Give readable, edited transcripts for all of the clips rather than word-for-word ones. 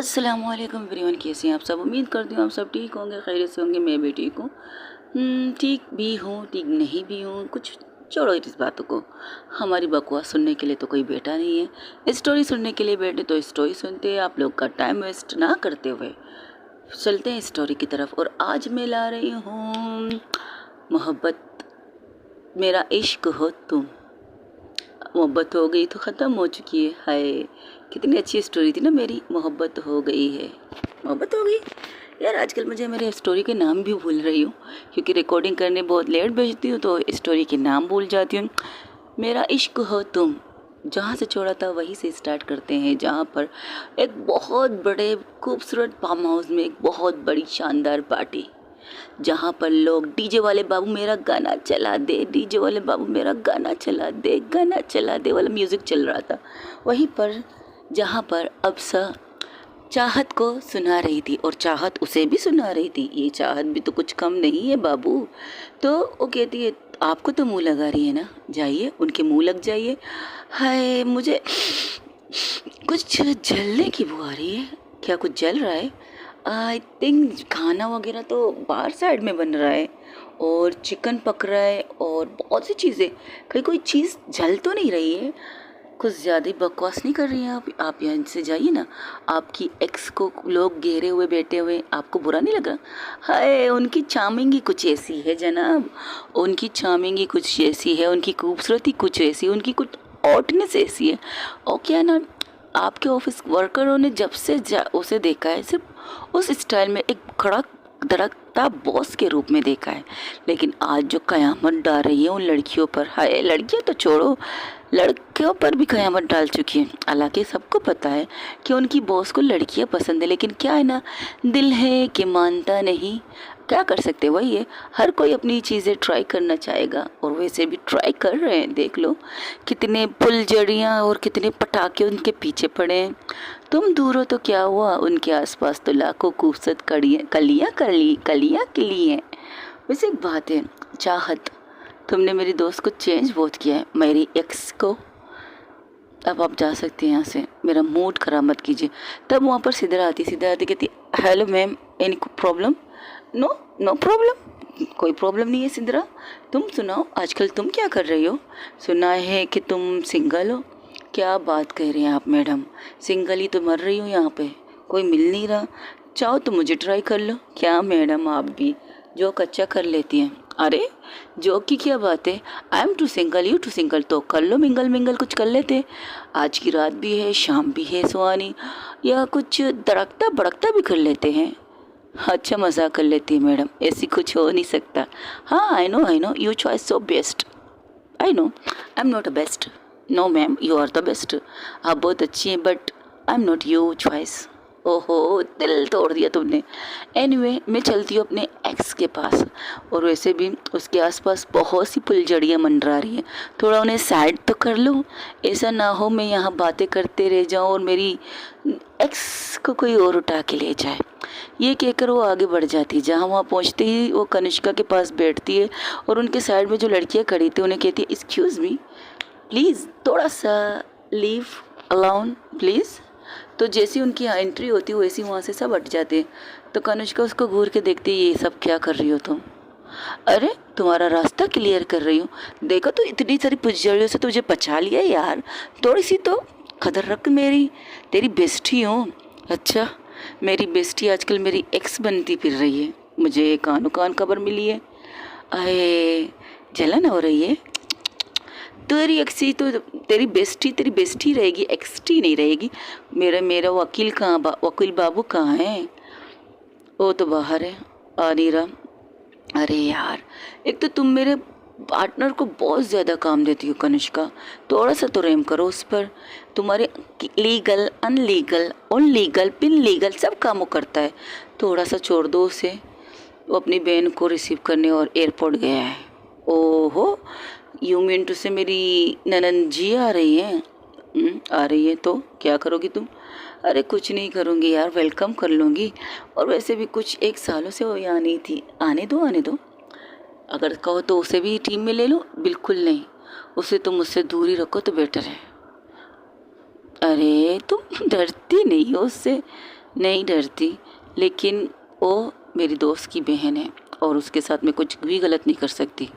अस्सलामुअलैकुम एवरीवन, कैसे हैं आप सब। उम्मीद करती हूँ आप सब ठीक होंगे, खैरियत से होंगे। मैं भी ठीक हूँ। ठीक भी हूँ, ठीक नहीं भी हूँ, कुछ छोड़ो इस बातों को। हमारी बकवास सुनने के लिए तो कोई बैठा नहीं है। स्टोरी सुनने के लिए बैठे तो स्टोरी सुनते हैं। आप लोग का टाइम वेस्ट ना करते हुए चलते हैं स्टोरी की तरफ। और आज मैं ला रही हूँ मोहब्बत, मेरा इश्क हो तुम। मोहब्बत हो गई तो ख़त्म हो चुकी है। हाय, कितनी अच्छी स्टोरी थी ना मेरी। मोहब्बत हो गई है, मोहब्बत हो गई। यार आजकल मुझे मेरे स्टोरी के नाम भी भूल रही हूँ, क्योंकि रिकॉर्डिंग करने बहुत लेट भेजती हूँ तो स्टोरी के नाम भूल जाती हूँ। मेरा इश्क हो तुम, जहाँ से छोड़ा था वहीं से स्टार्ट करते हैं। जहाँ पर एक बहुत बड़े खूबसूरत फार्म हाउस में एक बहुत बड़ी शानदार पार्टी, जहाँ पर लोग डीजे वाले बाबू मेरा गाना चला दे, डीजे वाले बाबू मेरा गाना चला दे, गाना चला दे वाला म्यूज़िक चल रहा था। वहीं पर जहाँ पर अब्सा चाहत को सुना रही थी और चाहत उसे भी सुना रही थी। ये चाहत भी तो कुछ कम नहीं है बाबू। तो वो कहती है आपको तो मुंह लगा रही है ना, जाइए उनके मुंह लग जाइए। हाय, मुझे कुछ जलने की बू आ रही है। क्या कुछ जल रहा है? आई थिंक खाना वगैरह तो बाहर साइड में बन रहा है और चिकन पक रहा है और बहुत सी चीज़ें। कहीं कोई चीज़ जल तो नहीं रही है। कुछ ज़्यादा ही बकवास नहीं कर रही हैं आप यहाँ से जाइए ना। आपकी एक्स को लोग घेरे हुए बैठे हुए, आपको बुरा नहीं लगा? हाय, उनकी चार्मिंग ही कुछ ऐसी है जनाब, उनकी चार्मिंग ही कुछ ऐसी है, उनकी खूबसूरती कुछ ऐसी, उनकी कुछ ऑटनेस ऐसी है। और क्या ना, आपके ऑफिस वर्करों ने जब से उसे देखा है सिर्फ उस स्टाइल में एक खड़ा धड़कता बॉस के रूप में देखा है। लेकिन आज जो कयामत डाल रही है उन लड़कियों पर, हाय लड़कियां तो छोड़ो, लड़कियों पर भी कयामत डाल चुकी है। हालांकि सबको पता है कि उनकी बॉस को लड़कियां पसंद है, लेकिन क्या है ना, दिल है कि मानता नहीं। क्या कर सकते, वही है, हर कोई अपनी चीज़ें ट्राई करना चाहेगा और वैसे भी ट्राई कर रहे हैं। देख लो कितने फुलझड़ियाँ और कितने पटाखे उनके पीछे पड़े हैं। तुम दूर हो तो क्या हुआ, उनके आसपास तो लाखों खूबसूरत कलियाँ खिली हैं। वैसे एक बात है चाहत, तुमने मेरी दोस्त को चेंज बहुत किया है, मेरी एक्स को। अब आप जा सकते हैं यहाँ से, मेरा मूड ख़राब मत कीजिए। तब वहाँ पर सिद्धरा आती कहती hello ma'am, any problem? No, no problem, कोई प्रॉब्लम नहीं है सिद्धरा। तुम सुनाओ आजकल तुम क्या कर रही हो? सुना है कि तुम सिंगल हो। क्या बात कह रही हैं आप मैडम, सिंगल ही तो मर रही हूँ यहाँ पे, कोई मिल नहीं रहा। चाहो तो मुझे ट्राई कर लो। क्या मैडम, आप भी जो कच्चा कर लेती हैं। अरे जो की क्या बात है, I am too single, you too single, तो कर लो मिंगल मिंगल, कुछ कर लेते। आज की रात भी है, शाम भी है सुहानी, या कुछ दड़कता भड़कता भी कर लेते हैं। अच्छा मजाक कर लेती है मैडम, ऐसी कुछ हो नहीं सकता। हाँ I know you choice so best, I know I am not a best. No ma'am, you are the best. आप बहुत अच्छी हैं but I am not your choice. ओहो, दिल तोड़ दिया तुमने। एनीवे, मैं चलती हूँ अपने एक्स के पास, और वैसे भी उसके आसपास बहुत सी फुलझड़ियाँ मंडरा रही हैं। थोड़ा उन्हें साइड तो कर लो, ऐसा ना हो मैं यहाँ बातें करते रह जाऊँ और मेरी एक्स को कोई और उठा के ले जाए। ये कहकर वो आगे बढ़ जाती है। जहाँ वहाँ पहुँचते ही वो कनिष्का के पास बैठती है और उनके साइड में जो लड़कियाँ खड़ी थी उन्हें कहती है एक्सक्यूज़ मी प्लीज़, थोड़ा सा लीव अलाउन प्लीज़। तो जैसी उनकी एंट्री होती है वैसी वहाँ से सब हट जाते हैं। तो कनिष्का उसको घूर के देखती है, ये सब क्या कर रही हो तुम? अरे तुम्हारा रास्ता क्लियर कर रही हूँ, देखो तो इतनी सारी पुजरियों से तुझे बचा लिया यार, थोड़ी सी तो कदर रख मेरी, तेरी बेस्टी हूँ। अच्छा, मेरी बेस्टी आजकल मेरी एक्स बनती फिर रही है, मुझे कानो कान खबर मिली है। अरे जलन हो रही है। तेरी एक्सी तो तेरी बेस्टी रहेगी, एक्सटी नहीं रहेगी। मेरा मेरा वकील कहाँ वकील बाबू कहाँ है? वो तो बाहर है, आ नहीं रहा। अरे यार, एक तो तुम मेरे पार्टनर को बहुत ज़्यादा काम देती हो कनिष्का, थोड़ा सा तो रहम करो उस पर। तुम्हारे legal illegal legal pin legal सब कामों करता है, थोड़ा सा छोड़ दो उसे। वो अपनी बहन को रिसीव करने और एयरपोर्ट गया है। ओहो, यू मीन टू से मेरी ननंद जी आ रही हैं? आ रही है तो क्या करोगी तुम? अरे कुछ नहीं करूँगी यार, वेलकम कर लूँगी। और वैसे भी कुछ एक सालों से वो यहाँ नहीं थी, आने दो आने दो। अगर कहो तो उसे भी टीम में ले लो। बिल्कुल नहीं, उसे तो मुझसे दूर ही रखो तो बेटर है। अरे तुम डरती नहीं हो उससे? नहीं डरती, लेकिन वो मेरी दोस्त की बहन है और उसके साथ मैं कुछ भी गलत नहीं कर सकती।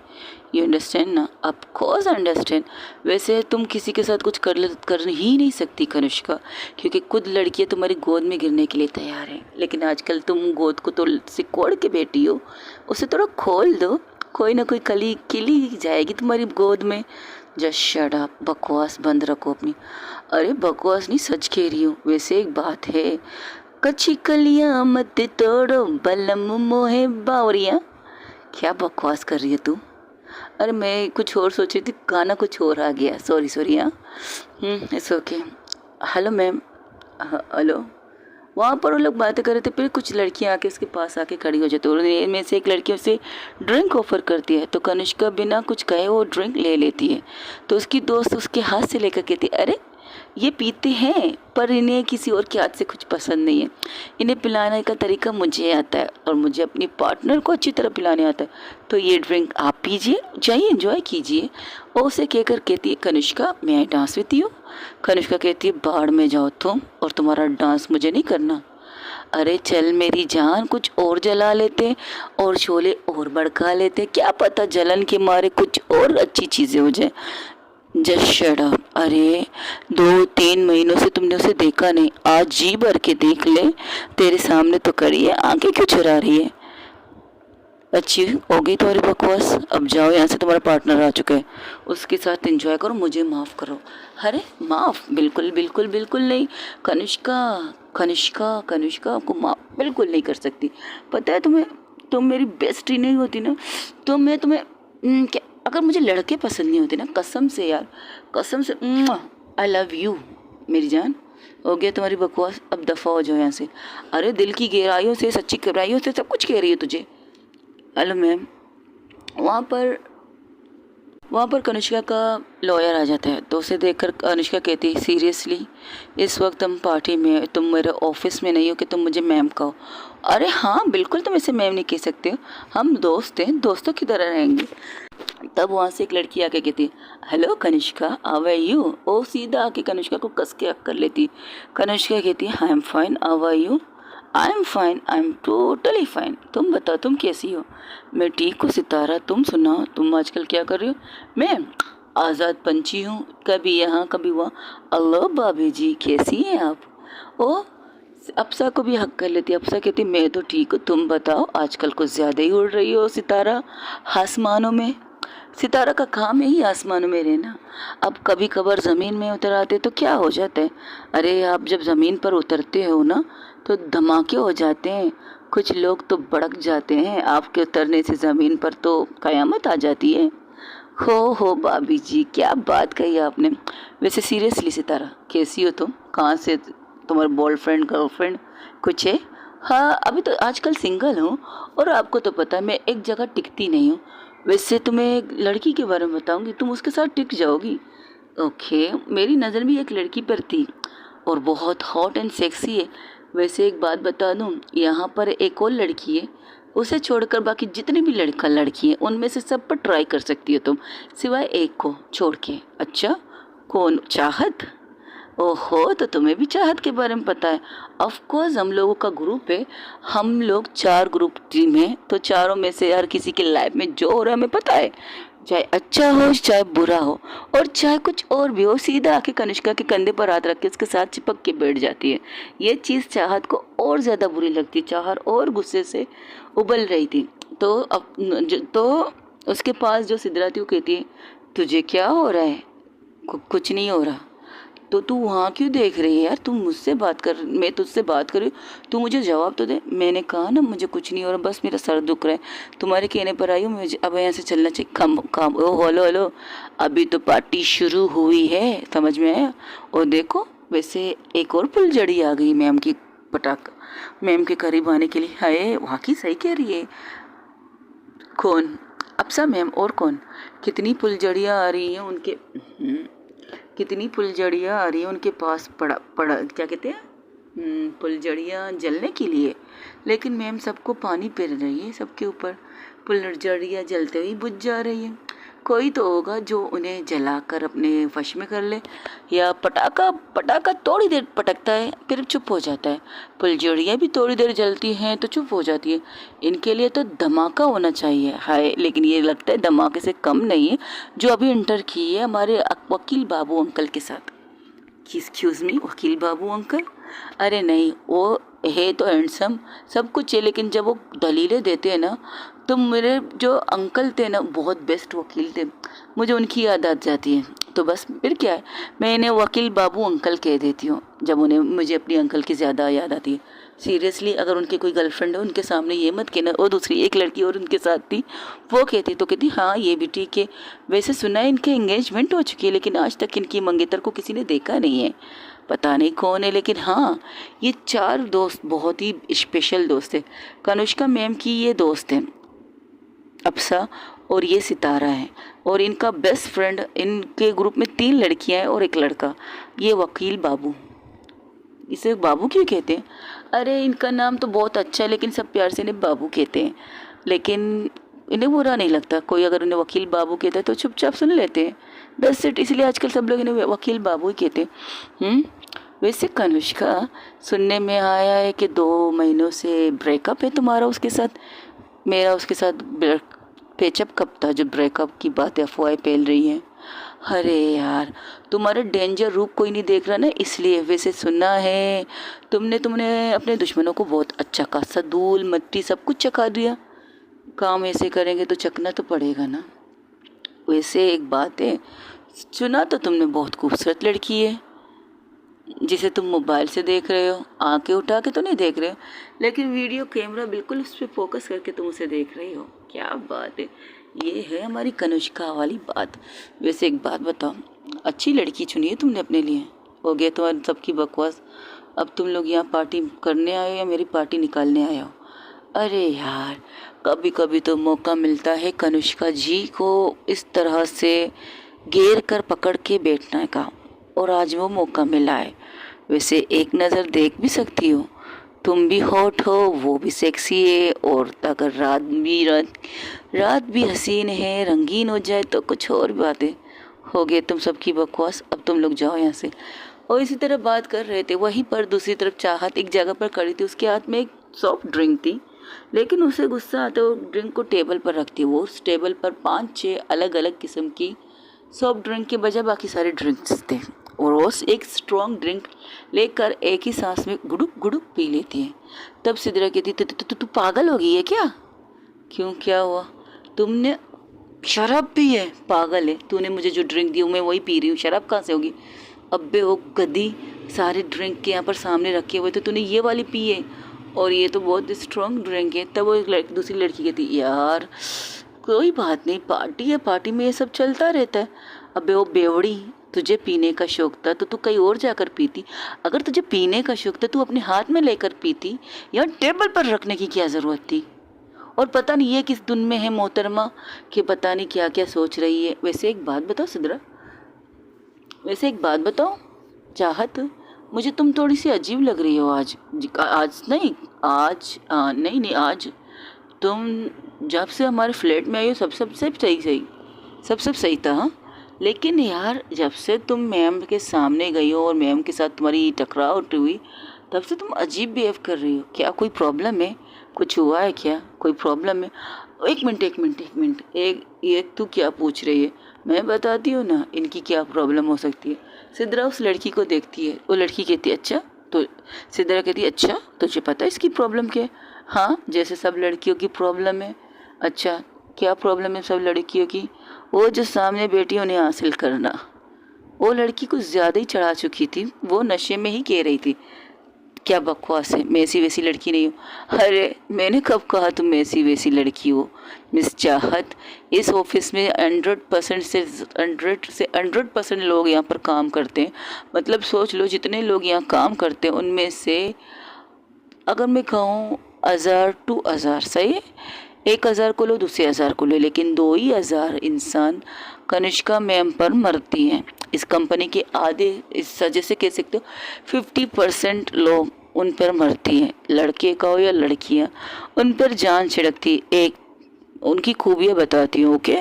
यू अंडरस्टैंड ना? Of course understand. वैसे तुम किसी के साथ कुछ कर ही नहीं सकती कनिष्का, क्योंकि खुद लड़कियां तुम्हारी गोद में गिरने के लिए तैयार हैं। लेकिन आजकल तुम गोद को तो सिकोड़ के बैठी हो, उसे थोड़ा खोल दो, कोई ना कोई कली खिली जाएगी तुम्हारी गोद में। जस्ट शट अप, बकवास बंद रखो अपनी। अरे बकवास नहीं, सच कह रही हूँ। वैसे एक बात है, कच्ची कलियां मत तोड़ो बलम मोहे बावरिया। क्या बकवास कर रही है तू? अरे मैं कुछ और सोच रही थी, गाना कुछ और आ गया। Sorry sorry. हाँ, it's okay. Hello ma'am. Hello. वहाँ पर वो लोग बातें कर रहे थे, फिर कुछ लड़कियाँ आके उसके पास आके खड़ी हो जाती है और इनमें से एक लड़की उसे ड्रिंक ऑफर करती है, तो कनिष्का बिना कुछ कहे वो ड्रिंक ले लेती है। तो उसकी दोस्त उसके हाथ से लेकर कहती है, अरे ये पीते हैं पर इन्हें किसी और के हाथ से कुछ पसंद नहीं है। इन्हें पिलाने का तरीका मुझे आता है और मुझे अपनी पार्टनर को अच्छी तरह पिलाने आता है। तो ये ड्रिंक आप पीजिए, जाइए एंजॉय कीजिए। और उसे कहकर कहती है, कनिष्का मैं I dance with you. Kanishka कहती है, बाहर में जाओ तुम, और तुम्हारा डांस मुझे नहीं करना। अरे चल मेरी जान, कुछ और जला लेते और शोले और भड़का लेते, क्या पता जलन के मारे कुछ और अच्छी चीज़ें हो जाए। Just shut up. अरे 2-3 महीनों से तुमने उसे देखा नहीं, आज जी भर के देख ले। तेरे सामने तो खड़ी है, आंखें क्यों चुरा रही है? अच्छी हो गई तुम्हारी बकवास, अब जाओ यहाँ से, तुम्हारा पार्टनर आ चुका है, उसके साथ एंजॉय करो, मुझे माफ़ करो। अरे माफ़? बिल्कुल बिल्कुल बिल्कुल नहीं। कनिष्का कनिष्का कनिष्का आपको माफ़ बिल्कुल नहीं कर सकती। पता है तुम्हें, तुम मेरी बेस्टी नहीं होती ना तो मैं तुम्हें क्या, अगर मुझे लड़के पसंद नहीं होते ना, कसम से यार, कसम से, आई लव यू मेरी जान। हो गया तुम्हारी बकवास, अब दफ़ा हो जाओ यहाँ से। अरे दिल की गहराइयों से, सच्ची गहराइयों से सब कुछ कह रही है तुझे। Hello ma'am. वहाँ पर वहाँ पर कनिष्का का लॉयर आ जाता है, तो उसे देखकर कनिष्का कहती है, सीरियसली इस वक्त हम पार्टी में हैं, तुम मेरे ऑफिस में नहीं हो कि तुम मुझे मैम कहो। अरे हाँ बिल्कुल, तुम इसे मैम नहीं कह सकते हो, हम दोस्त हैं, दोस्तों की तरह रहेंगे। तब वहाँ से एक लड़की आके कहती है, hello Kanishka, how are you. ओ सीधा आके कनिष्का को कस के हक कर लेती। कनिष्का कहती है, I am fine, how are you. I am fine, I am totally fine. तुम बताओ तुम कैसी हो? मैं ठीक हूँ सितारा, तुम सुनाओ, तुम आजकल क्या कर रही हो? मैं आज़ाद पंछी हूँ, कभी यहाँ कभी वहाँ। अल्लाह भाभी जी कैसी हैं आप? ओ अप्सा को भी हक कर लेती। अप्सा कहती, मैं तो ठीक हूँ, तुम बताओ, आजकल कुछ ज़्यादा ही उड़ रही हो सितारा आसमानों में। सितारा का काम है ही आसमानों में रहना। अब कभी कभार ज़मीन में उतर आते तो क्या हो जाता है? अरे आप जब ज़मीन पर उतरते हो ना तो धमाके हो जाते हैं, कुछ लोग तो भड़क जाते हैं। आपके उतरने से ज़मीन पर तो क़यामत आ जाती है। हो भाभी जी, क्या बात कही आपने। वैसे सीरियसली सितारा कैसी हो तुम? कहाँ से, तुम्हारा बॉयफ्रेंड गर्लफ्रेंड कुछ है? हाँ अभी तो आजकल सिंगल हूँ, और आपको तो पता है मैं एक जगह टिकती नहीं हूँ। वैसे तुम्हें एक लड़की के बारे में बताऊंगी, तुम उसके साथ टिक जाओगी। ओके, मेरी नज़र भी एक लड़की पर थी और बहुत हॉट एंड सेक्सी है। वैसे एक बात बता दूं, यहाँ पर एक और लड़की है, उसे छोड़कर बाकी जितने भी लड़का लड़की हैं उनमें से सब पर ट्राई कर सकती हो तुम, सिवाय एक को छोड़ के। अच्छा, कौन? चाहत? ओहो, तो तुम्हें भी चाहत के बारे में पता है? ऑफ कोर्स, हम लोगों का ग्रुप है, हम लोग 4 ग्रुप टीम है, तो चारों में से हर किसी की लाइफ में जो हो रहा है हमें पता है, चाहे अच्छा हो चाहे बुरा हो और चाहे कुछ और भी हो। सीधा आके कनिष्का के कंधे पर हाथ रख के उसके साथ चिपक के बैठ जाती है। ये चीज़ चाहत को और ज़्यादा बुरी लगती है, चाहत और गुस्से से उबल रही थी। तो उसके पास जो सिद्धरा थी वो कहती है, तुझे क्या हो रहा है? कुछ नहीं हो रहा। तो तू वहाँ क्यों देख रही है यार? तू मुझसे बात कर, मैं तुझसे बात कर रही हूँ, तू मुझे जवाब तो दे। मैंने कहा ना मुझे कुछ नहीं हो रहा, बस मेरा सर दुख रहा है, तुम्हारे कहने पर आई हूँ, मुझे अब यहाँ से चलना चाहिए। कम कम, ओ हेलो हेलो, अभी तो पार्टी शुरू हुई है, समझ में आया? और देखो, वैसे एक और फुलझड़ी आ गई मैम की, पटाख मैम के करीब आने के लिए। हाय, वहाँ की सही कह रही है। कौन? अप्सा मैम, और कौन? कितनी फुलझड़ियाँ आ रही हैं उनके, कितनी फुलझड़ियाँ आ रही हैं उनके पास, पड़ा पड़ा क्या कहते हैं, फुलझड़ियाँ जलने के लिए। लेकिन मैम सबको पानी फेर रही है, सबके ऊपर फुलझड़ियाँ जलते हुए बुझ जा रही है। कोई तो होगा जो उन्हें जलाकर अपने वश में कर ले, या पटाखा पटाखा थोड़ी देर पटकता है फिर चुप हो जाता है, फुलझड़ियाँ भी थोड़ी देर जलती हैं तो चुप हो जाती है। इनके लिए तो धमाका होना चाहिए। हाय, लेकिन ये लगता है धमाके से कम नहीं है जो अभी इंटर की है हमारे वकील बाबू अंकल के साथ। एक्सक्यूज़ मी, वकील बाबू अंकल? अरे नहीं, वो है तो हैंडसम, सब कुछ है, लेकिन जब वो दलीलें देते हैं ना तो मेरे जो अंकल थे ना बहुत बेस्ट वकील थे, मुझे उनकी याद आ जाती है। तो बस फिर क्या है, मैं इन्हें वकील बाबू अंकल कह देती हूँ जब उन्हें मुझे अपनी अंकल की ज़्यादा याद आती है। सीरियसली, अगर उनके कोई गर्लफ्रेंड हो उनके सामने ये मत कहना वो दूसरी एक लड़की और उनके साथ थी, वो कहती तो कहती हाँ ये भी ठीक है। वैसे सुना है इनके एंगेजमेंट हो चुकी है, लेकिन आज तक इनकी मंगेतर को किसी ने देखा नहीं है, पता नहीं कौन है। लेकिन हाँ, ये 4 दोस्त बहुत ही स्पेशल दोस्त है। कनुष्का मैम की ये दोस्त हैं अप्सा, और ये सितारा है, और इनका बेस्ट फ्रेंड, इनके ग्रुप में 3 लड़कियां हैं और 1 लड़का, ये वकील बाबू। इसे बाबू क्यों कहते हैं? अरे इनका नाम तो बहुत अच्छा है, लेकिन सब प्यार से इन्हें बाबू कहते हैं, लेकिन इन्हें बुरा नहीं लगता। कोई अगर उन्हें वकील बाबू कहता है तो चुपचाप सुन लेते हैं, दैट्स इट। इसलिए आजकल सब लोग इन्हें वकील बाबू ही कहते हैं। वैसे कनुष्का, सुनने में आया है कि 2 महीनों से ब्रेकअप है तुम्हारा उसके साथ। मेरा उसके साथ पेचअप कब था जो ब्रेकअप की बातें अफवाहें फैल रही हैं? अरे यार, तुम्हारा डेंजर रूप कोई नहीं देख रहा ना, इसलिए। वैसे सुना है तुमने अपने दुश्मनों को बहुत अच्छा खासा धूल मिट्टी सब कुछ चखा दिया। काम ऐसे करेंगे तो चखना तो पड़ेगा ना। वैसे एक बात है, सुना तो तुमने बहुत खूबसूरत लड़की है जिसे तुम मोबाइल से देख रहे हो, आंखें उठा के तो नहीं देख रहे हो, लेकिन वीडियो कैमरा बिल्कुल उस पर फोकस करके तुम उसे देख रही हो। क्या बात है, ये है हमारी कनुष्का वाली बात। वैसे एक बात बताओ, अच्छी लड़की चुनी है तुमने अपने लिए? हो गया तुम्हारी सबकी बकवास, अब तुम लोग यहाँ पार्टी करने आए हो या मेरी पार्टी निकालने आए हो? अरे यार, कभी कभी तो मौका मिलता है कनुष्का जी को इस तरह से घेर कर पकड़ के बैठने का, और आज वो मौका मिला है। वैसे एक नज़र देख भी सकती हो, तुम भी हॉट हो, वो भी सेक्सी है, और अगर रात भी हसीन है, रंगीन हो जाए तो कुछ और बातें। हो गए तुम सबकी बकवास, अब तुम लोग जाओ यहाँ से। और इसी तरह बात कर रहे थे, वहीं पर दूसरी तरफ चाहत एक जगह पर खड़ी थी, उसके हाथ में एक सॉफ्ट ड्रिंक थी, लेकिन उसे गुस्सा आता है वो ड्रिंक को टेबल पर रखती है। वो उस टेबल पर 5-6 अलग अलग किस्म की सॉफ्ट ड्रिंक के बजाय बाकी सारे ड्रिंक्स थे, और वो एक स्ट्रॉन्ग ड्रिंक लेकर एक ही सांस में गुडुक गुडुक पी लेती है। तब सिद्रा कहती तू पागल हो गई है क्या? क्यों, क्या हुआ? तुमने शराब पी है? पागल है, तूने मुझे जो ड्रिंक दी मैं वही पी रही हूँ, शराब कहाँ से होगी? अब्बे वो गधी, सारे ड्रिंक के यहाँ पर सामने रखे हुए थे, तूने ये वाली पी है, और ये तो बहुत स्ट्रॉन्ग ड्रिंक है। तब वो दूसरी लड़की कहती यार कोई बात नहीं, पार्टी है, पार्टी में ये सब चलता रहता है। अबे वो बेवड़ी, तुझे पीने का शौक था तो तू कहीं और जाकर पीती। अगर तुझे पीने का शौक था तू अपने हाथ में लेकर पीती, या टेबल पर रखने की क्या ज़रूरत थी? और पता नहीं ये किस धुन में है मोहतरमा कि पता नहीं क्या क्या सोच रही है। वैसे एक बात बताओ सिद्रा, वैसे एक बात बताओ चाहत, मुझे तुम थोड़ी सी अजीब लग रही हो आज। आज तुम जब से हमारे फ्लैट में आई हो सब सही था, हाँ? लेकिन यार जब से तुम मैम के सामने गई हो और मैम के साथ तुम्हारी टकराव हुई, तब से तुम अजीब बिहेव कर रही हो। क्या कोई प्रॉब्लम है? कुछ हुआ है क्या? कोई प्रॉब्लम है? एक मिनट, एक तू क्या पूछ रही है? मैं बताती हूँ ना इनकी क्या प्रॉब्लम हो सकती है। सिद्रा उस लड़की को देखती है, वो लड़की कहती है अच्छा, तो सिद्रा कहती है अच्छा तुझे पता है इसकी प्रॉब्लम क्या है? हाँ, जैसे सब लड़कियों की प्रॉब्लम है। अच्छा, क्या प्रॉब्लम है सब लड़कियों की? वो जो सामने बेटी उन्हें हासिल करना। वो लड़की कुछ ज़्यादा ही चढ़ा चुकी थी, वो नशे में ही कह रही थी। क्या बकवास है, मैं ऐसी वैसी लड़की नहीं हूँ। अरे मैंने कब कहा तुम ऐसी वैसी लड़की हो? मिस चाहत, इस ऑफिस में 100% से 100% लोग यहाँ पर काम करते हैं। मतलब सोच लो जितने लोग यहाँ काम करते हैं उनमें से अगर मैं कहूँ 1000 to 1000, सही है, 1000 को लो, दूसरे 1000 को लो, लेकिन 2000 इंसान कनिष्का मैम पर मरती हैं। इस कंपनी के आधे, इस वजह से कह सकते हो 50% लोग उन पर मरती हैं, लड़के का हो या लड़कियां, उन पर जान छिड़कती। एक उनकी खूबियाँ बताती हूँ, ओके।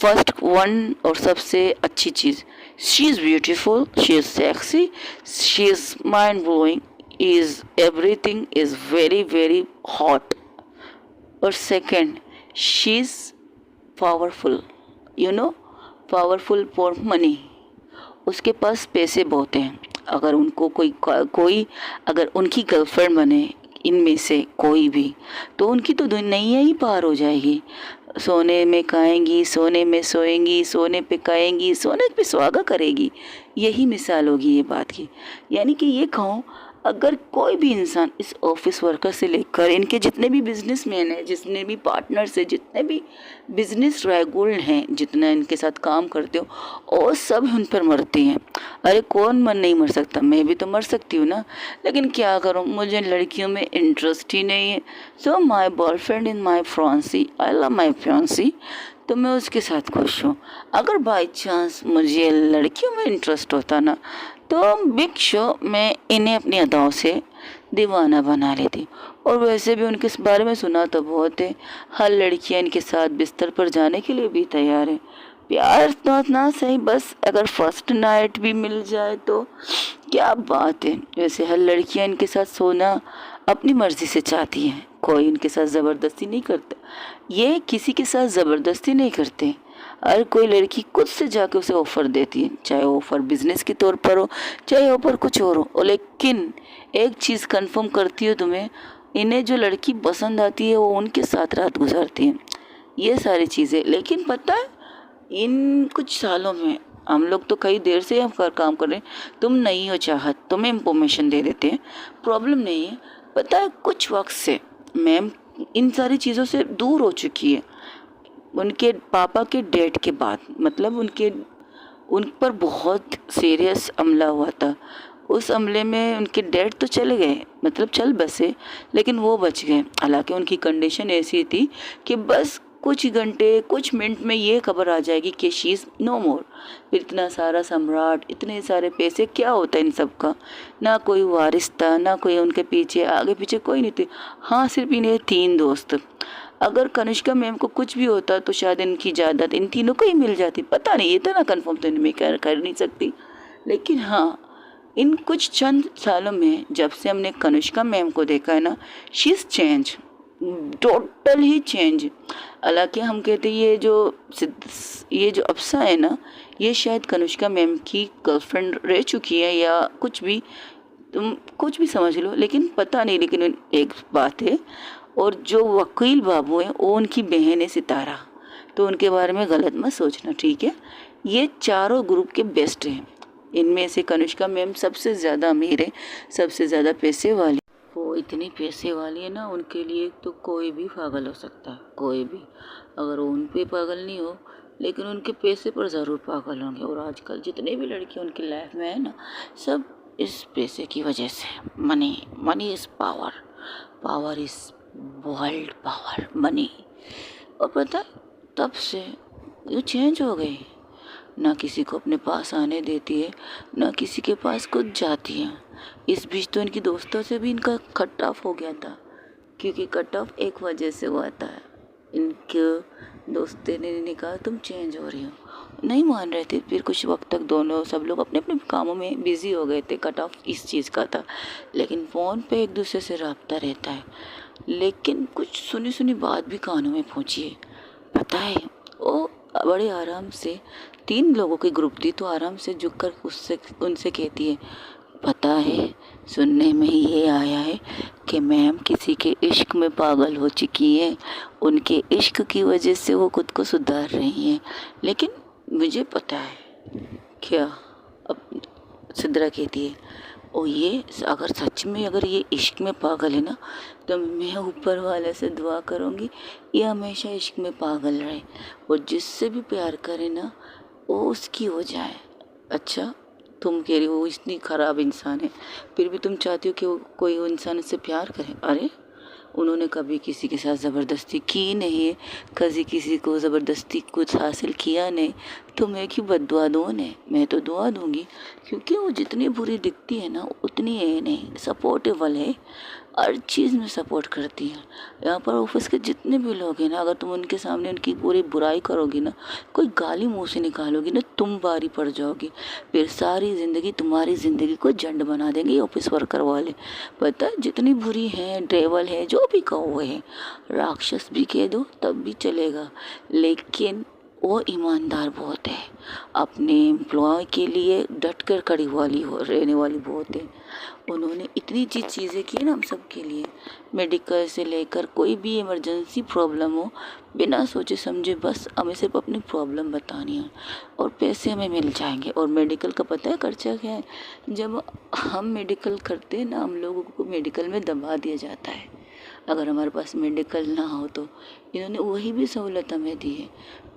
फर्स्ट वन और सबसे अच्छी चीज़, she is beautiful, she is sexy, she is mind blowing, is everything is very very hot. और second, she is powerful, you know, powerful for money, उसके पास पैसे बहुत हैं। अगर उनको कोई अगर उनकी गर्लफ्रेंड बने इनमें से कोई भी, तो उनकी तो दुनिया ही पार हो जाएगी। सोने में खाएंगी, सोने में सोएंगी, सोने पे खाएंगी, सोने पे सुहागा करेगी। यही मिसाल होगी ये बात की। यानी कि ये कहूँ, अगर कोई भी इंसान इस ऑफिस वर्कर से लेकर इनके जितने भी बिजनेसमैन हैं, जितने भी पार्टनर्स हैं, जितने भी बिजनेस रेगुलर हैं, जितना इनके साथ काम करते हो, और सब उन पर मरते हैं। अरे कौन मन नहीं मर सकता, मैं भी तो मर सकती हूँ ना। लेकिन क्या करूँ, मुझे लड़कियों में इंटरेस्ट ही नहीं है। सो my boyfriend in my फ्रांसी, I love my फ्रांसी, तो मैं उसके साथ खुश हूँ। अगर बाई चांस मुझे लड़कियों में इंटरेस्ट होता ना, तो बिग शो मैं इन्हें अपनी अदाओं से दीवाना बना लेती। और वैसे भी उनके इस बारे में सुना तो बहुत है, हर लड़कियां इनके साथ बिस्तर पर जाने के लिए भी तैयार है। प्यार तो ना सही, बस अगर फर्स्ट नाइट भी मिल जाए तो क्या बात है। वैसे हर लड़कियां इनके साथ सोना अपनी मर्जी से चाहती हैं, कोई इनके साथ ज़बरदस्ती नहीं करता। ये किसी के साथ ज़बरदस्ती नहीं करते। हर कोई लड़की खुद से जाके उसे ऑफ़र देती है, चाहे ऑफ़र बिजनेस के तौर पर हो, चाहे ऑफ़र कुछ और हो। लेकिन एक चीज़ कंफर्म करती हो तुम्हें, इन्हें जो लड़की पसंद आती है वो उनके साथ रात गुजारती है। ये सारी चीज़ें। लेकिन पता है, इन कुछ सालों में हम लोग तो कई देर से हम काम कर रहे हैं, तुम नहीं हो चाहत, तुम्हें इंफॉर्मेशन दे देते हैं, प्रॉब्लम नहीं है। पता है, कुछ वक्त से मैम इन सारी चीज़ों से दूर हो चुकी है। उनके पापा के डेथ के बाद, मतलब उन पर बहुत सीरियस हमला हुआ था। उस हमले में उनके डैड तो चले गए, मतलब चल बसे, लेकिन वो बच गए। हालांकि उनकी कंडीशन ऐसी थी कि बस कुछ घंटे कुछ मिनट में ये खबर आ जाएगी कि शी इज़ नो मोर। फिर इतना सारा सम्राट, इतने सारे पैसे, क्या होता है इन सब का। ना कोई वारिस था, ना कोई उनके पीछे, आगे पीछे कोई नहीं थे। हाँ, सिर्फ इन्हें 3 दोस्त। अगर कनिष्का मैम को कुछ भी होता तो शायद इनकी जायदाद इन तीनों को ही मिल जाती। पता नहीं, इतना कंफर्म तो मैं कर नहीं सकती। लेकिन हाँ, इन कुछ चंद सालों में जब से हमने कनिष्का मैम को देखा है ना, she is change, total he change. हालांकि हम कहते हैं ये जो अप्सा है ना, ये शायद कनिष्का मैम की गर्लफ्रेंड रह चुकी है या कुछ भी, तुम कुछ भी समझ लो, लेकिन पता नहीं। लेकिन एक बात है, और जो वकील बाबू हैं वो उनकी बहन है सितारा, तो उनके बारे में गलत मत सोचना, ठीक है। ये चारों ग्रुप के बेस्ट हैं। इनमें से कनिष्का मैम सबसे ज़्यादा अमीर है, सबसे ज़्यादा पैसे वाली। वो इतनी पैसे वाली है ना, उनके लिए तो कोई भी पागल हो सकता है, कोई भी। अगर वो उन पे पागल नहीं हो, लेकिन उनके पैसे पर ज़रूर पागल होंगे। और आजकल जितने भी लड़कियां उनकी लाइफ में है ना, सब इस पैसे की वजह से। Money, money is power, power is world power, money. और पता है, तब से ये चेंज हो गई। ना किसी को अपने पास आने देती है, ना किसी के पास खुद जाती है। इस बीच तो इनकी दोस्तों से भी इनका कट ऑफ हो गया था, क्योंकि कट ऑफ एक वजह से हुआ था। इनके दोस्तों ने कहा तुम चेंज हो रही हो, नहीं मान रहे थे। फिर कुछ वक्त तक दोनों सब लोग अपने अपने कामों में बिजी हो गए थे। कट ऑफ इस चीज़ का था, लेकिन फ़ोन पे एक दूसरे से रब्ता रहता है। लेकिन कुछ सुनी सुनी बात भी कानों में पहुंची है। पता है, वो बड़े आराम से 3 लोगों की ग्रुप थी, तो आराम से झुककर उनसे कहती है, पता है, सुनने में ये आया है कि मैम किसी के इश्क में पागल हो चुकी हैं। उनके इश्क की वजह से वो खुद को सुधार रही हैं। लेकिन मुझे पता है क्या, अब सिद्रा कहती है, और ये अगर सच में अगर ये इश्क में पागल है ना, तो मैं ऊपर वाले से दुआ करूँगी ये हमेशा इश्क में पागल रहे, और जिससे भी प्यार करे ना वो उसकी हो जाए। अच्छा, तुम कह रही हो वो इतनी ख़राब इंसान है, फिर भी तुम चाहती हो कि वो कोई इंसान उससे प्यार करे। अरे, उन्होंने कभी किसी के साथ ज़बरदस्ती की नहीं है, कभी किसी को ज़बरदस्ती कुछ हासिल किया नहीं। तो मैं क्यों बद्दुआ दूँ ने, मैं तो दुआ दूँगी, क्योंकि वो जितनी बुरी दिखती है ना उतनी है नहीं, सपोर्टेबल है। हर चीज़ में सपोर्ट करती हैं। यहाँ पर ऑफिस के जितने भी लोग हैं ना, अगर तुम उनके सामने उनकी पूरी बुराई करोगी ना, कोई गाली मुंह से निकालोगी ना, तुम भारी पड़ जाओगी। फिर सारी ज़िंदगी तुम्हारी ज़िंदगी को झंड बना देंगे ये ऑफिस वर्कर वाले। पता है, जितनी बुरी हैं, ड्रेवल है, जो भी कहो है, राक्षस भी कह दो तब भी चलेगा, लेकिन वो ईमानदार बहुत है। अपने एम्प्लॉय के लिए डट कर खड़ी वाली हो रहने वाली बहुत है। उन्होंने इतनी चीज़ें की ना हम सब के लिए, मेडिकल से लेकर कोई भी इमरजेंसी प्रॉब्लम हो, बिना सोचे समझे बस हमें सिर्फ अपनी प्रॉब्लम बतानी है और पैसे हमें मिल जाएंगे। और मेडिकल का पता है खर्चा क्या है? जब हम मेडिकल करते हैं ना, हम लोगों को मेडिकल में दबा दिया जाता है। अगर हमारे पास मेडिकल ना हो तो इन्होंने वही भी सहूलत हमें दी है,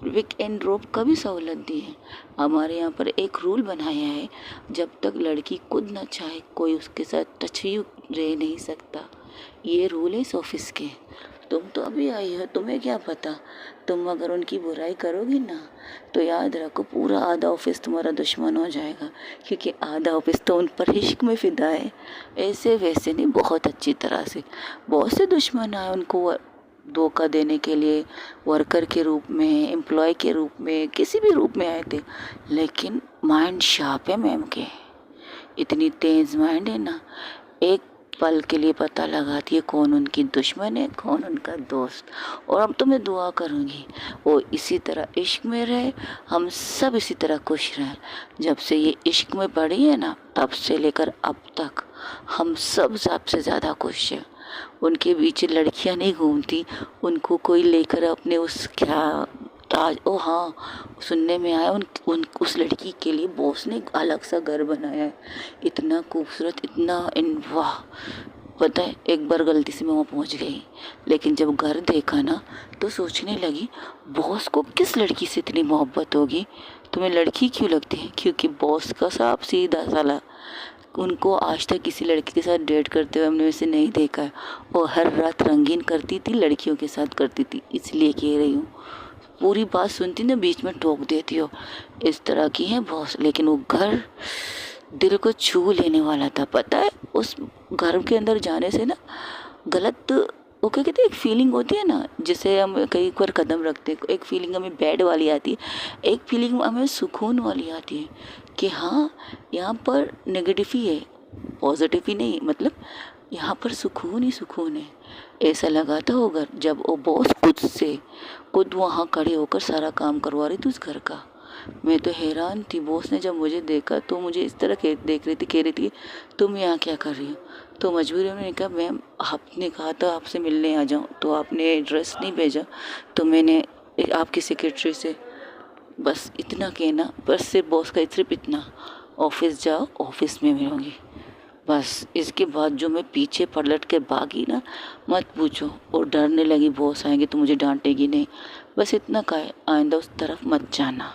वीक एंड ड्रॉप का भी सहूलत दी है। हमारे यहाँ पर एक रूल बनाया है, जब तक लड़की खुद ना चाहे कोई उसके साथ टच ही रह नहीं सकता। ये रूल है इस ऑफिस के। तुम तो अभी आई हो, तुम्हें क्या पता। तुम अगर उनकी बुराई करोगी ना, तो याद रखो पूरा आधा ऑफिस तुम्हारा दुश्मन हो जाएगा, क्योंकि आधा ऑफिस तो उन पर इश्क में फिदा है। ऐसे वैसे नहीं, बहुत अच्छी तरह से। बहुत से दुश्मन आए उनको धोखा देने के लिए, वर्कर के रूप में, एम्प्लॉय के रूप में, किसी भी रूप में आए थे, लेकिन माइंड शार्प है मैम के। इतनी तेज माइंड है ना, एक पल के लिए पता लगाती है कौन उनकी दुश्मन है, कौन उनका दोस्त। और अब तो मैं दुआ करूँगी वो इसी तरह इश्क में रहे, हम सब इसी तरह खुश रहें। जब से ये इश्क में पड़ी है ना, तब से लेकर अब तक हम सब सबसे ज़्यादा खुश हैं। उनके बीच लड़कियां नहीं घूमती, उनको कोई लेकर अपने उस क्या ताज, ओ हाँ, सुनने में आया उन उस लड़की के लिए बॉस ने एक अलग सा घर बनाया है, इतना खूबसूरत, इतना वाह। पता है, एक बार गलती से मैं वहाँ पहुँच गई, लेकिन जब घर देखा ना तो सोचने लगी बॉस को किस लड़की से इतनी मोहब्बत होगी। तुम्हें लड़की क्यों लगती है? क्योंकि बॉस का साफ सीधा साला, उनको आज तक किसी लड़की के साथ डेट करते हुए हमने वैसे नहीं देखा है। वो हर रात रंगीन करती थी, लड़कियों के साथ करती थी, इसलिए कह रही हूँ। पूरी बात सुनती ना, बीच में टोक देती हो, इस तरह की है बॉस। लेकिन वो घर दिल को छू लेने वाला था। पता है, उस घर के अंदर जाने से ना गलत, वो क्या कहते हैं, एक फीलिंग होती है ना, जिसे हम कई बार कदम रखते हैं, एक फीलिंग हमें बैड वाली आती है, एक फीलिंग हमें सुकून वाली आती है कि हाँ, यहाँ पर नेगेटिव ही है, पॉजिटिव ही नहीं, मतलब यहाँ पर सुकून ही सुकून है। ऐसा लगा था वो घर, जब वो बॉस खुद वहाँ खड़े होकर सारा काम करवा रही थी उस घर का। मैं तो हैरान थी। बॉस ने जब मुझे देखा तो मुझे इस तरह देख रही थी, कह रही थी तुम यहाँ क्या कर रही हो? तो मजबूरी में मैंने कहा मैम, आपने कहा था आपसे मिलने आ जाऊँ, तो आपने एड्रेस नहीं भेजा, तो मैंने आपकी सेक्रेटरी से बस इतना कहना, बस सिर्फ बॉस का सिर्फ इतना, ऑफिस जाओ, ऑफिस में मिलूँगी। बस इसके बाद जो मैं पीछे पलट के भागी ना, मत पूछो। और डरने लगी बॉस आएंगे तो मुझे डांटेगी नहीं। बस इतना कहा, आइंदा उस तरफ मत जाना।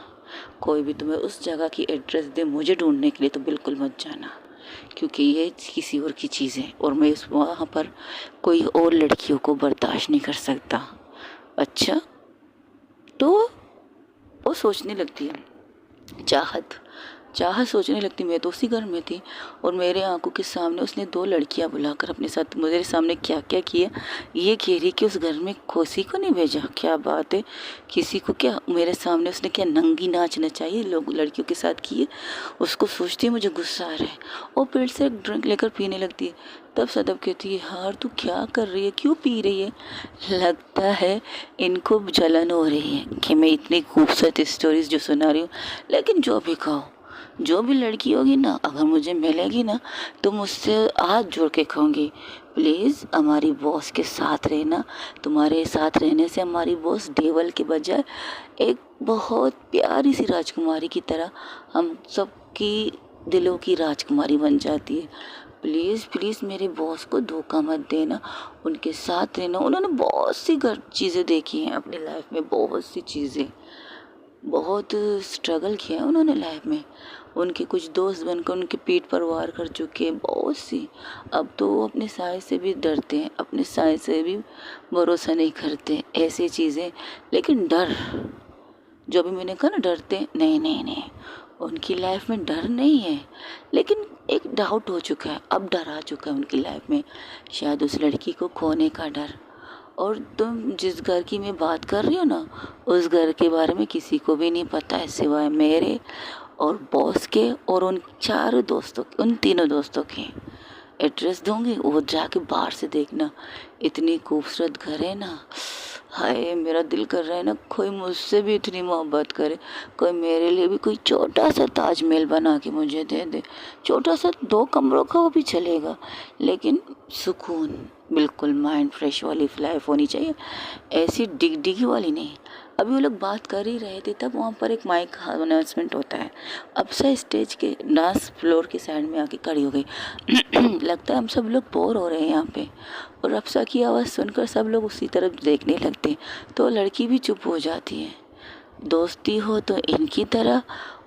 कोई भी तुम्हें उस जगह की एड्रेस दे मुझे ढूंढने के लिए तो बिल्कुल मत जाना, क्योंकि ये किसी और की चीज़ है और मैं इस वहाँ पर कोई और लड़कियों को बर्दाश्त नहीं कर सकता। अच्छा, तो वो सोचने लगती है, चाहत चाहत सोचने लगती, मैं तो उसी घर में थी और मेरे आंखों के सामने उसने 2 लड़कियां बुलाकर अपने साथ मेरे सामने क्या क्या किया। ये कह रही कि उस घर में किसी को नहीं भेजा। क्या बात है, किसी को क्या? मेरे सामने उसने क्या नंगी नाच नचाई लोग लड़कियों के साथ किए। उसको सोचती है मुझे गुस्सा आ रहा है और पेट से एक ड्रिंक लेकर पीने लगती है। तब सदब कहती है, हार तू क्या कर रही है, क्यों पी रही है? लगता है इनको जलन हो रही है कि मैं इतनी खूबसूरत स्टोरीज जो सुना रही हूँ। लेकिन जो भी कहो, जो भी लड़की होगी ना, अगर मुझे मिलेगी ना तो मुझसे हाथ जोड़ के कहूँगी, प्लीज़ हमारी बॉस के साथ रहना। तुम्हारे साथ रहने से हमारी बॉस डेवल के बजाय एक बहुत प्यारी सी राजकुमारी की तरह हम सबकी दिलों की राजकुमारी बन जाती है। प्लीज़ प्लीज़ मेरे बॉस को धोखा मत देना, उनके साथ रहना। उन्होंने बहुत सी चीज़ें देखी हैं अपनी लाइफ में, बहुत सी चीज़ें, बहुत स्ट्रगल किया है उन्होंने लाइफ में। उनके कुछ दोस्त बनकर उनकी पीठ पर वार कर चुके हैं बहुत सी। अब तो वो अपने साय से भी डरते हैं, अपने साय से भी भरोसा नहीं करते, ऐसी चीज़ें। लेकिन डर, जो भी मैंने कहा ना, डरते नहीं नहीं नहीं, उनकी लाइफ में डर नहीं है। लेकिन एक डाउट हो चुका है, अब डर आ चुका है उनकी लाइफ में, शायद उस लड़की को खोने का डर। और तुम जिस घर की मैं बात कर रही हो ना, उस घर के बारे में किसी को भी नहीं पता है सिवाय मेरे और बॉस के और उन चारों दोस्तों के, उन तीनों दोस्तों के। एड्रेस दूंगी, वो जाके बाहर से देखना, इतनी खूबसूरत घर है ना। हाय, मेरा दिल कर रहा है ना कोई मुझसे भी इतनी मोहब्बत करे, कोई मेरे लिए भी कोई छोटा सा ताजमहल बना के मुझे दे दे। छोटा सा 2 कमरों का वो भी चलेगा, लेकिन सुकून, बिल्कुल माइंड फ्रेश वाली लाइफ होनी चाहिए, ऐसी डिग वाली नहीं। अभी वो लोग बात कर ही रहे थे, तब वहाँ पर एक माइक अनाउंसमेंट होता है। अप्सरा स्टेज के डांस फ्लोर के साइड में आके खड़ी हो गई। लगता है हम सब लोग बोर हो रहे हैं यहाँ पे, और अप्सरा की आवाज़ सुनकर सब लोग उसी तरफ देखने लगते, तो लड़की भी चुप हो जाती है। दोस्ती हो तो इनकी तरह,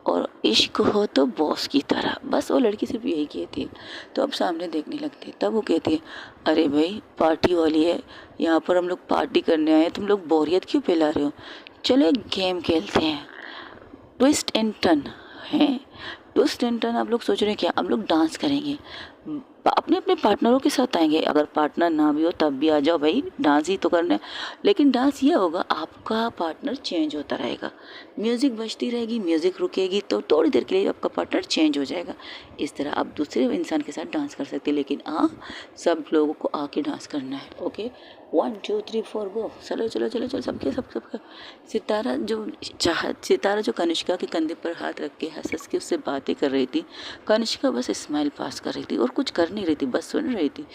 और इश्क हो तो बॉस की तरह, बस वो लड़की सिर्फ यही कहती है। तो अब सामने देखने लगते हैं, तब वो कहती है, अरे भाई पार्टी वाली है, यहाँ पर हम लोग पार्टी करने आए हैं, तुम लोग बोरियत क्यों फैला रहे हो, चलो एक गेम खेलते हैं, ट्विस्ट एंड टर्न है। ट्विस्ट एंड टर्न आप लोग सोच रहे हैं क्या, हम लोग डांस करेंगे, अपने अपने पार्टनरों के साथ आएंगे, अगर पार्टनर ना भी हो तब भी आ जाओ भाई, डांस ही तो करना है। लेकिन डांस ये होगा, आपका पार्टनर चेंज होता रहेगा, म्यूज़िक बजती रहेगी, म्यूज़िक रुकेगी तो थोड़ी देर के लिए आपका पार्टनर चेंज हो जाएगा। इस तरह आप दूसरे इंसान के साथ डांस कर सकते हैं, लेकिन हाँ, सब लोगों को आके डांस करना है। ओके, 1 2 3 4 गो, चलो चलो चलो चलो, सबके सबका। सितारा जो कनिष्का के कंधे पर हाथ रख के हंस हंस के उससे बातें कर रही थी, कनिष्का बस स्माइल पास कर रही थी और कुछ कर नहीं रही थी, बस सुन रही थी,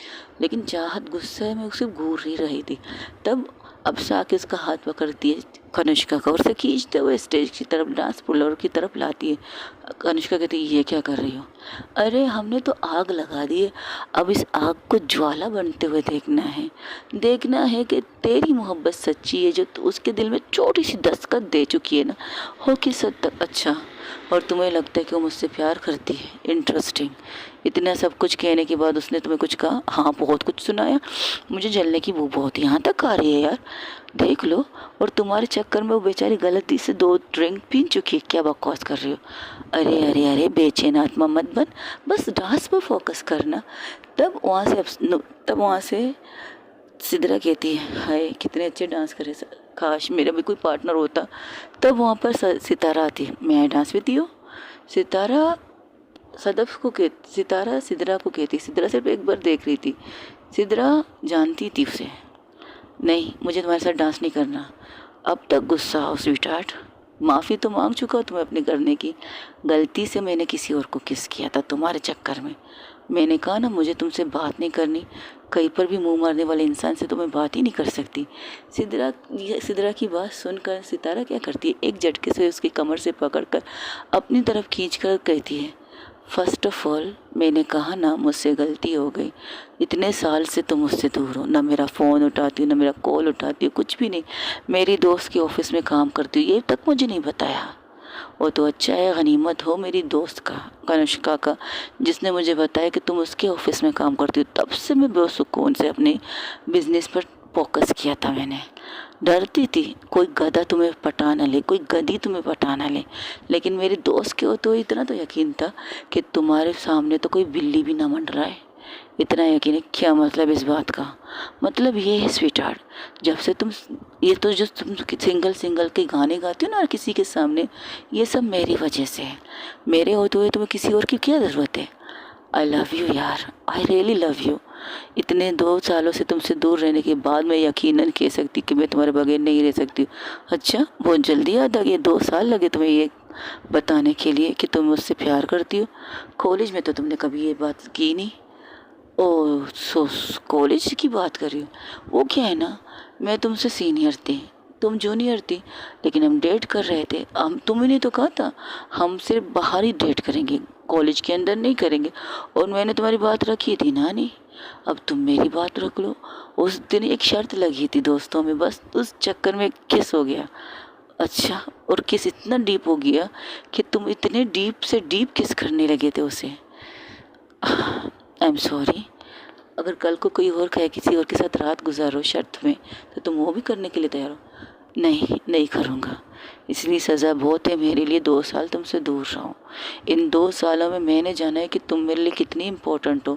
लेकिन चाहत गुस्से में उसे घूर ही रही थी। तब अब साके उसका हाथ पकड़ती है कनिष्का का, और उसे खींचते हुए स्टेज की तरफ, डांस फ्लोर की तरफ लाती है। कनिष्का कहती है, ये क्या कर रही हो, अरे हमने तो आग लगा दी है, अब इस आग को ज्वाला बनते हुए देखना है कि तेरी मोहब्बत सच्ची है, जो तो उसके दिल में छोटी सी दस्तक दे चुकी है ना, हो किस हद तक। अच्छा, और तुम्हें लगता है कि वो मुझसे प्यार करती है, इंटरेस्टिंग। इतना सब कुछ कहने के बाद उसने तुम्हें कुछ कहा, हाँ बहुत कुछ सुनाया, मुझे जलने की भूख बहुत यहाँ तक आ रही है यार, देख लो। और तुम्हारे चक्कर में वो बेचारी गलती से 2 ड्रिंक पी चुकी है, क्या बकवास कर रही हो। अरे अरे अरे, बेचैन आत्मा मत बन, बस डांस पर फोकस करना। तब वहाँ से सिद्रा कहती है, हाय कितने अच्छे डांस करे, काश मेरा भी कोई पार्टनर होता। तब वहाँ पर सितारा आती है, मैं आई डांस विद यू। सितारा सितारा सिद्रा को कहती, सिद्रा सिर्फ एक बार देख रही थी, सिद्रा जानती थी उसे, नहीं मुझे तुम्हारे साथ डांस नहीं करना। अब तक गुस्सा हो स्वीटहार्ट, माफ़ी तो मांग चुका हूँ तुम्हें अपने करने की, गलती से मैंने किसी और को किस किया था तुम्हारे चक्कर में। मैंने कहा ना मुझे तुमसे बात नहीं करनी, कहीं पर भी मुंह मारने वाले इंसान से तो मैं बात ही नहीं कर सकती। सिद्रा की बात सुनकर सितारा क्या करती है, एक झटके से उसकी कमर से पकड़कर अपनी तरफ खींचकर कहती है, फर्स्ट ऑफ ऑल मैंने कहा ना मुझसे गलती हो गई, इतने साल से तुम मुझसे दूर हो, ना मेरा फ़ोन उठाती हो, ना मेरा कॉल उठाती हो, कुछ भी नहीं। मेरी दोस्त के ऑफिस में काम करती हो, ये तक मुझे नहीं बताया। वो तो अच्छा है, गनीमत हो मेरी दोस्त का, कनिष्का का, जिसने मुझे बताया कि तुम उसके ऑफिस में काम करती हो। तब से मैं बहुत सुकून से अपने बिजनेस पर फोकस किया था। मैंने डरती थी कोई गधा तुम्हें पटा ना ले, कोई गधी तुम्हें पटा ना ले, लेकिन मेरे दोस्त के हो तो इतना तो यकीन था कि तुम्हारे सामने तो कोई बिल्ली भी ना मंडराए, इतना यकीन है। क्या मतलब इस बात का, मतलब ये है स्वीटहार्ट, जब से तुम जो तुम सिंगल के गाने गाती हो ना किसी के सामने, ये सब मेरी वजह से है। मेरे होते हुए तुम्हें किसी और की क्या ज़रूरत है। आई लव यू यार, आई रियली लव यू। इतने 2 सालों से तुमसे दूर रहने के बाद मैं यकीनन कह सकती कि मैं तुम्हारे बगैर नहीं रह सकती हूँ। अच्छा, बहुत जल्दी याद आ गया, 2 साल लगे तुम्हें ये बताने के लिए कि तुम मुझसे प्यार करती हो। कॉलेज में तो तुमने कभी ये बात की नहीं। ओह कॉलेज की बात कर रही हूँ, वो क्या है ना, मैं तुमसे सीनियर थी, तुम जूनियर थी, लेकिन हम डेट कर रहे थे। तुमने तो कहा था हम सिर्फ बाहर ही डेट करेंगे, कॉलेज के अंदर नहीं करेंगे, और मैंने तुम्हारी बात रखी थी ना। नहीं, अब तुम मेरी बात रख लो। उस दिन एक शर्त लगी थी दोस्तों में, बस उस चक्कर में किस हो गया। अच्छा, और किस इतना डीप हो गया कि तुम इतने डीप से डीप किस करने लगे थे उसे। आई एम सॉरी, अगर कल को कोई और कहे किसी और के साथ रात गुजारो शर्त में, तो तुम वो भी करने के लिए तैयार हो। नहीं, नहीं करूँगा। इसलिए सज़ा बहुत है मेरे लिए 2 साल तुमसे दूर रहा हूँ। इन 2 सालों में मैंने जाना है कि तुम मेरे लिए कितनी इम्पोर्टेंट हो।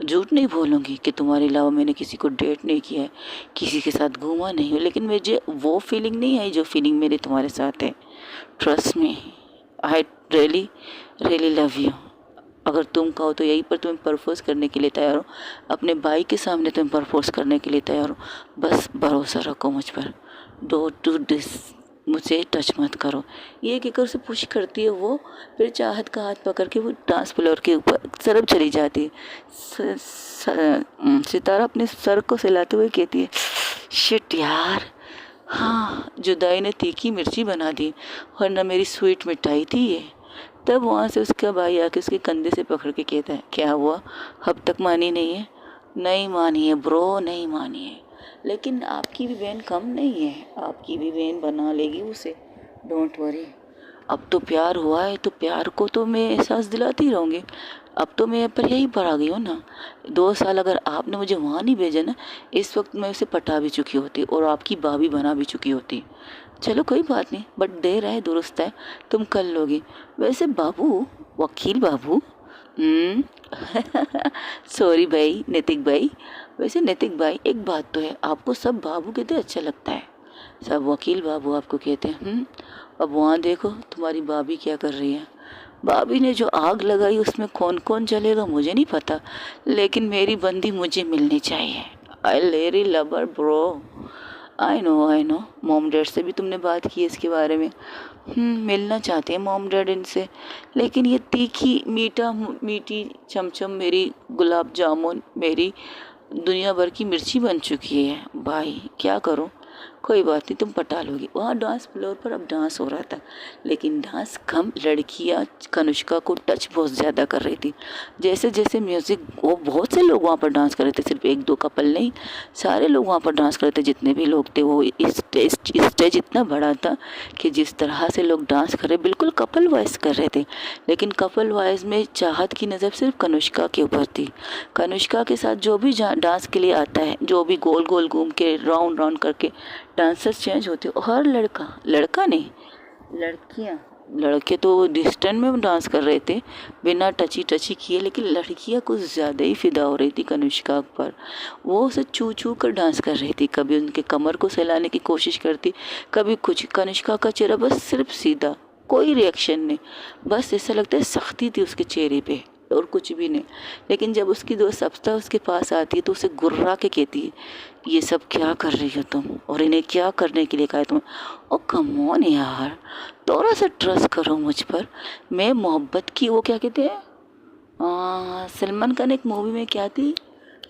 झूठ नहीं बोलूँगी कि तुम्हारे अलावा मैंने किसी को डेट नहीं किया है, किसी के साथ घूमा नहीं हूँ, लेकिन मुझे वो फीलिंग नहीं आई जो फीलिंग मेरी तुम्हारे साथ है। Trust me, I really really love you. अगर तुम कहो तो यहीं पर तुम्हें प्रपोज़ करने के लिए तैयार हो, अपने भाई के सामने तुम्हें प्रपोज़ करने के लिए तैयार हो। बस भरोसा रखो मुझ पर। डोंट डू दिस, मुझे टच मत करो। ये कहकर उसे पुश करती है वो, फिर चाहत का हाथ पकड़ के वो डांस फ्लोर के ऊपर सरब चली जाती है। सितारा अपने सर को सहलाते हुए कहती है, शिट यार, हाँ जुदाई ने तीखी मिर्ची बना दी, वरना मेरी स्वीट मिठाई थी ये। तब वहाँ से उसका भाई आके उसके कंधे से पकड़ के कहता है, क्या हुआ, अब तक मानी नहीं है? नहीं मानी है ब्रो, नहीं मानी है, लेकिन आपकी भी बहन कम नहीं है, आपकी भी बहन बना लेगी उसे, डोंट वरी। अब तो प्यार हुआ है तो प्यार को तो मैं एहसास दिलाती रहूँगी। अब तो मैं पर यही पर आ गई हूँ ना। 2 साल अगर आपने मुझे वहाँ नहीं भेजा ना, इस वक्त मैं उसे पटा भी चुकी होती और आपकी भाभी बना भी चुकी होती। चलो कोई बात नहीं, बट देर है दुरुस्त है, तुम कर लोगी। वैसे बाबू, वकील बाबू, सॉरी भाई नैतिक भाई। वैसे नैतिक भाई एक बात तो है, आपको सब बाबू कहते अच्छा लगता है, सब वकील बाबू आपको कहते हैं। अब वहाँ देखो तुम्हारी भाभी क्या कर रही है। भाभी ने जो आग लगाई उसमें कौन कौन जलेगा मुझे नहीं पता, लेकिन मेरी बंदी मुझे मिलनी चाहिए। आई लेरी lover bro. I know mom dad से भी तुमने बात की है इसके बारे में। मिलना चाहते हैं मॉम डैड इनसे, लेकिन ये तीखी मीठी चमचम मेरी गुलाब जामुन मेरी दुनिया भर की मिर्ची बन चुकी है। भाई क्या करूं, कोई बात नहीं, तुम पटा लोगी। वहाँ डांस फ्लोर पर अब डांस हो रहा था, लेकिन डांस कम, लड़कियाँ कनुष्का को टच बहुत ज़्यादा कर रही थी। जैसे जैसे म्यूज़िक, वो बहुत से लोग वहाँ पर डांस कर रहे थे, सिर्फ 1-2 कपल नहीं, सारे लोग वहाँ पर डांस कर रहे थे, जितने भी लोग थे। वो स्टेज इतना बड़ा था कि जिस तरह से लोग डांस कर रहे, बिल्कुल कपल वाइज कर रहे थे, लेकिन कपल वाइज में चाहत की नज़र सिर्फ कनुष्का के ऊपर थी। कनुष्का के साथ जो भी डांस के लिए आता है, जो भी गोल गोल घूम के राउंड राउंड करके डांसर्स चेंज होते हो, हर लड़का नहीं, लड़कियां, लड़के तो डिस्टेंस में डांस कर रहे थे बिना टची किए, लेकिन लड़कियां कुछ ज़्यादा ही फिदा हो रही थी कनुष्का पर। वो उसे छू छू कर डांस कर रही थी, कभी उनके कमर को सहलाने की कोशिश करती, कभी कुछ। कनुष्का का चेहरा बस सिर्फ सीधा, कोई रिएक्शन नहीं, बस ऐसा लगता है सख्ती थी उसके चेहरे पे और कुछ भी नहीं। लेकिन जब उसकी दोस्त अप्सरा उसके पास आती है तो उसे गुर्रा के कहती है, ये सब क्या कर रही हो तुम, और इन्हें क्या करने के लिए कहा है तुम्हें? ओ कम ऑन यार, थोड़ा सा ट्रस्ट करो मुझ पर। मैं मोहब्बत की, वो क्या कहते हैं, सलमान खान एक मूवी में क्या थी,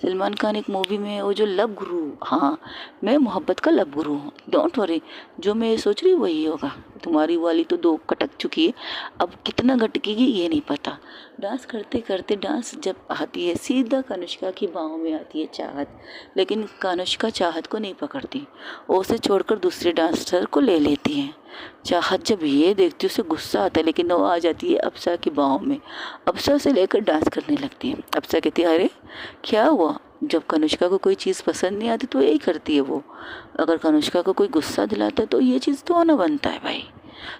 सलमान खान एक मूवी में वो जो लव गुरु, हाँ मैं मोहब्बत का लव गुरु हूँ। डोंट वरी, जो मैं सोच रही हूँ वही होगा। तुम्हारी वाली तो 2 कटक चुकी है, अब कितना घटकेगी ये नहीं पता। डांस करते करते डांस जब आती है सीधा कनुष्का की बाहों में आती है चाहत, लेकिन कनुष्का चाहत को नहीं पकड़ती, वो उसे छोड़कर दूसरे डांसर को ले लेती है। चाहत जब ये देखती है उसे गुस्सा आता है, लेकिन वो आ जाती है अप्सरा की बाहों में, अप्सरा से लेकर डांस करने लगती है। अप्सरा कहती है, अरे क्या हुआ? जब कनुष्का को कोई चीज़ पसंद नहीं आती तो यही करती है वो। अगर कनुष्का को कोई गुस्सा दिलाता है तो ये चीज़ तो आना बनता है भाई।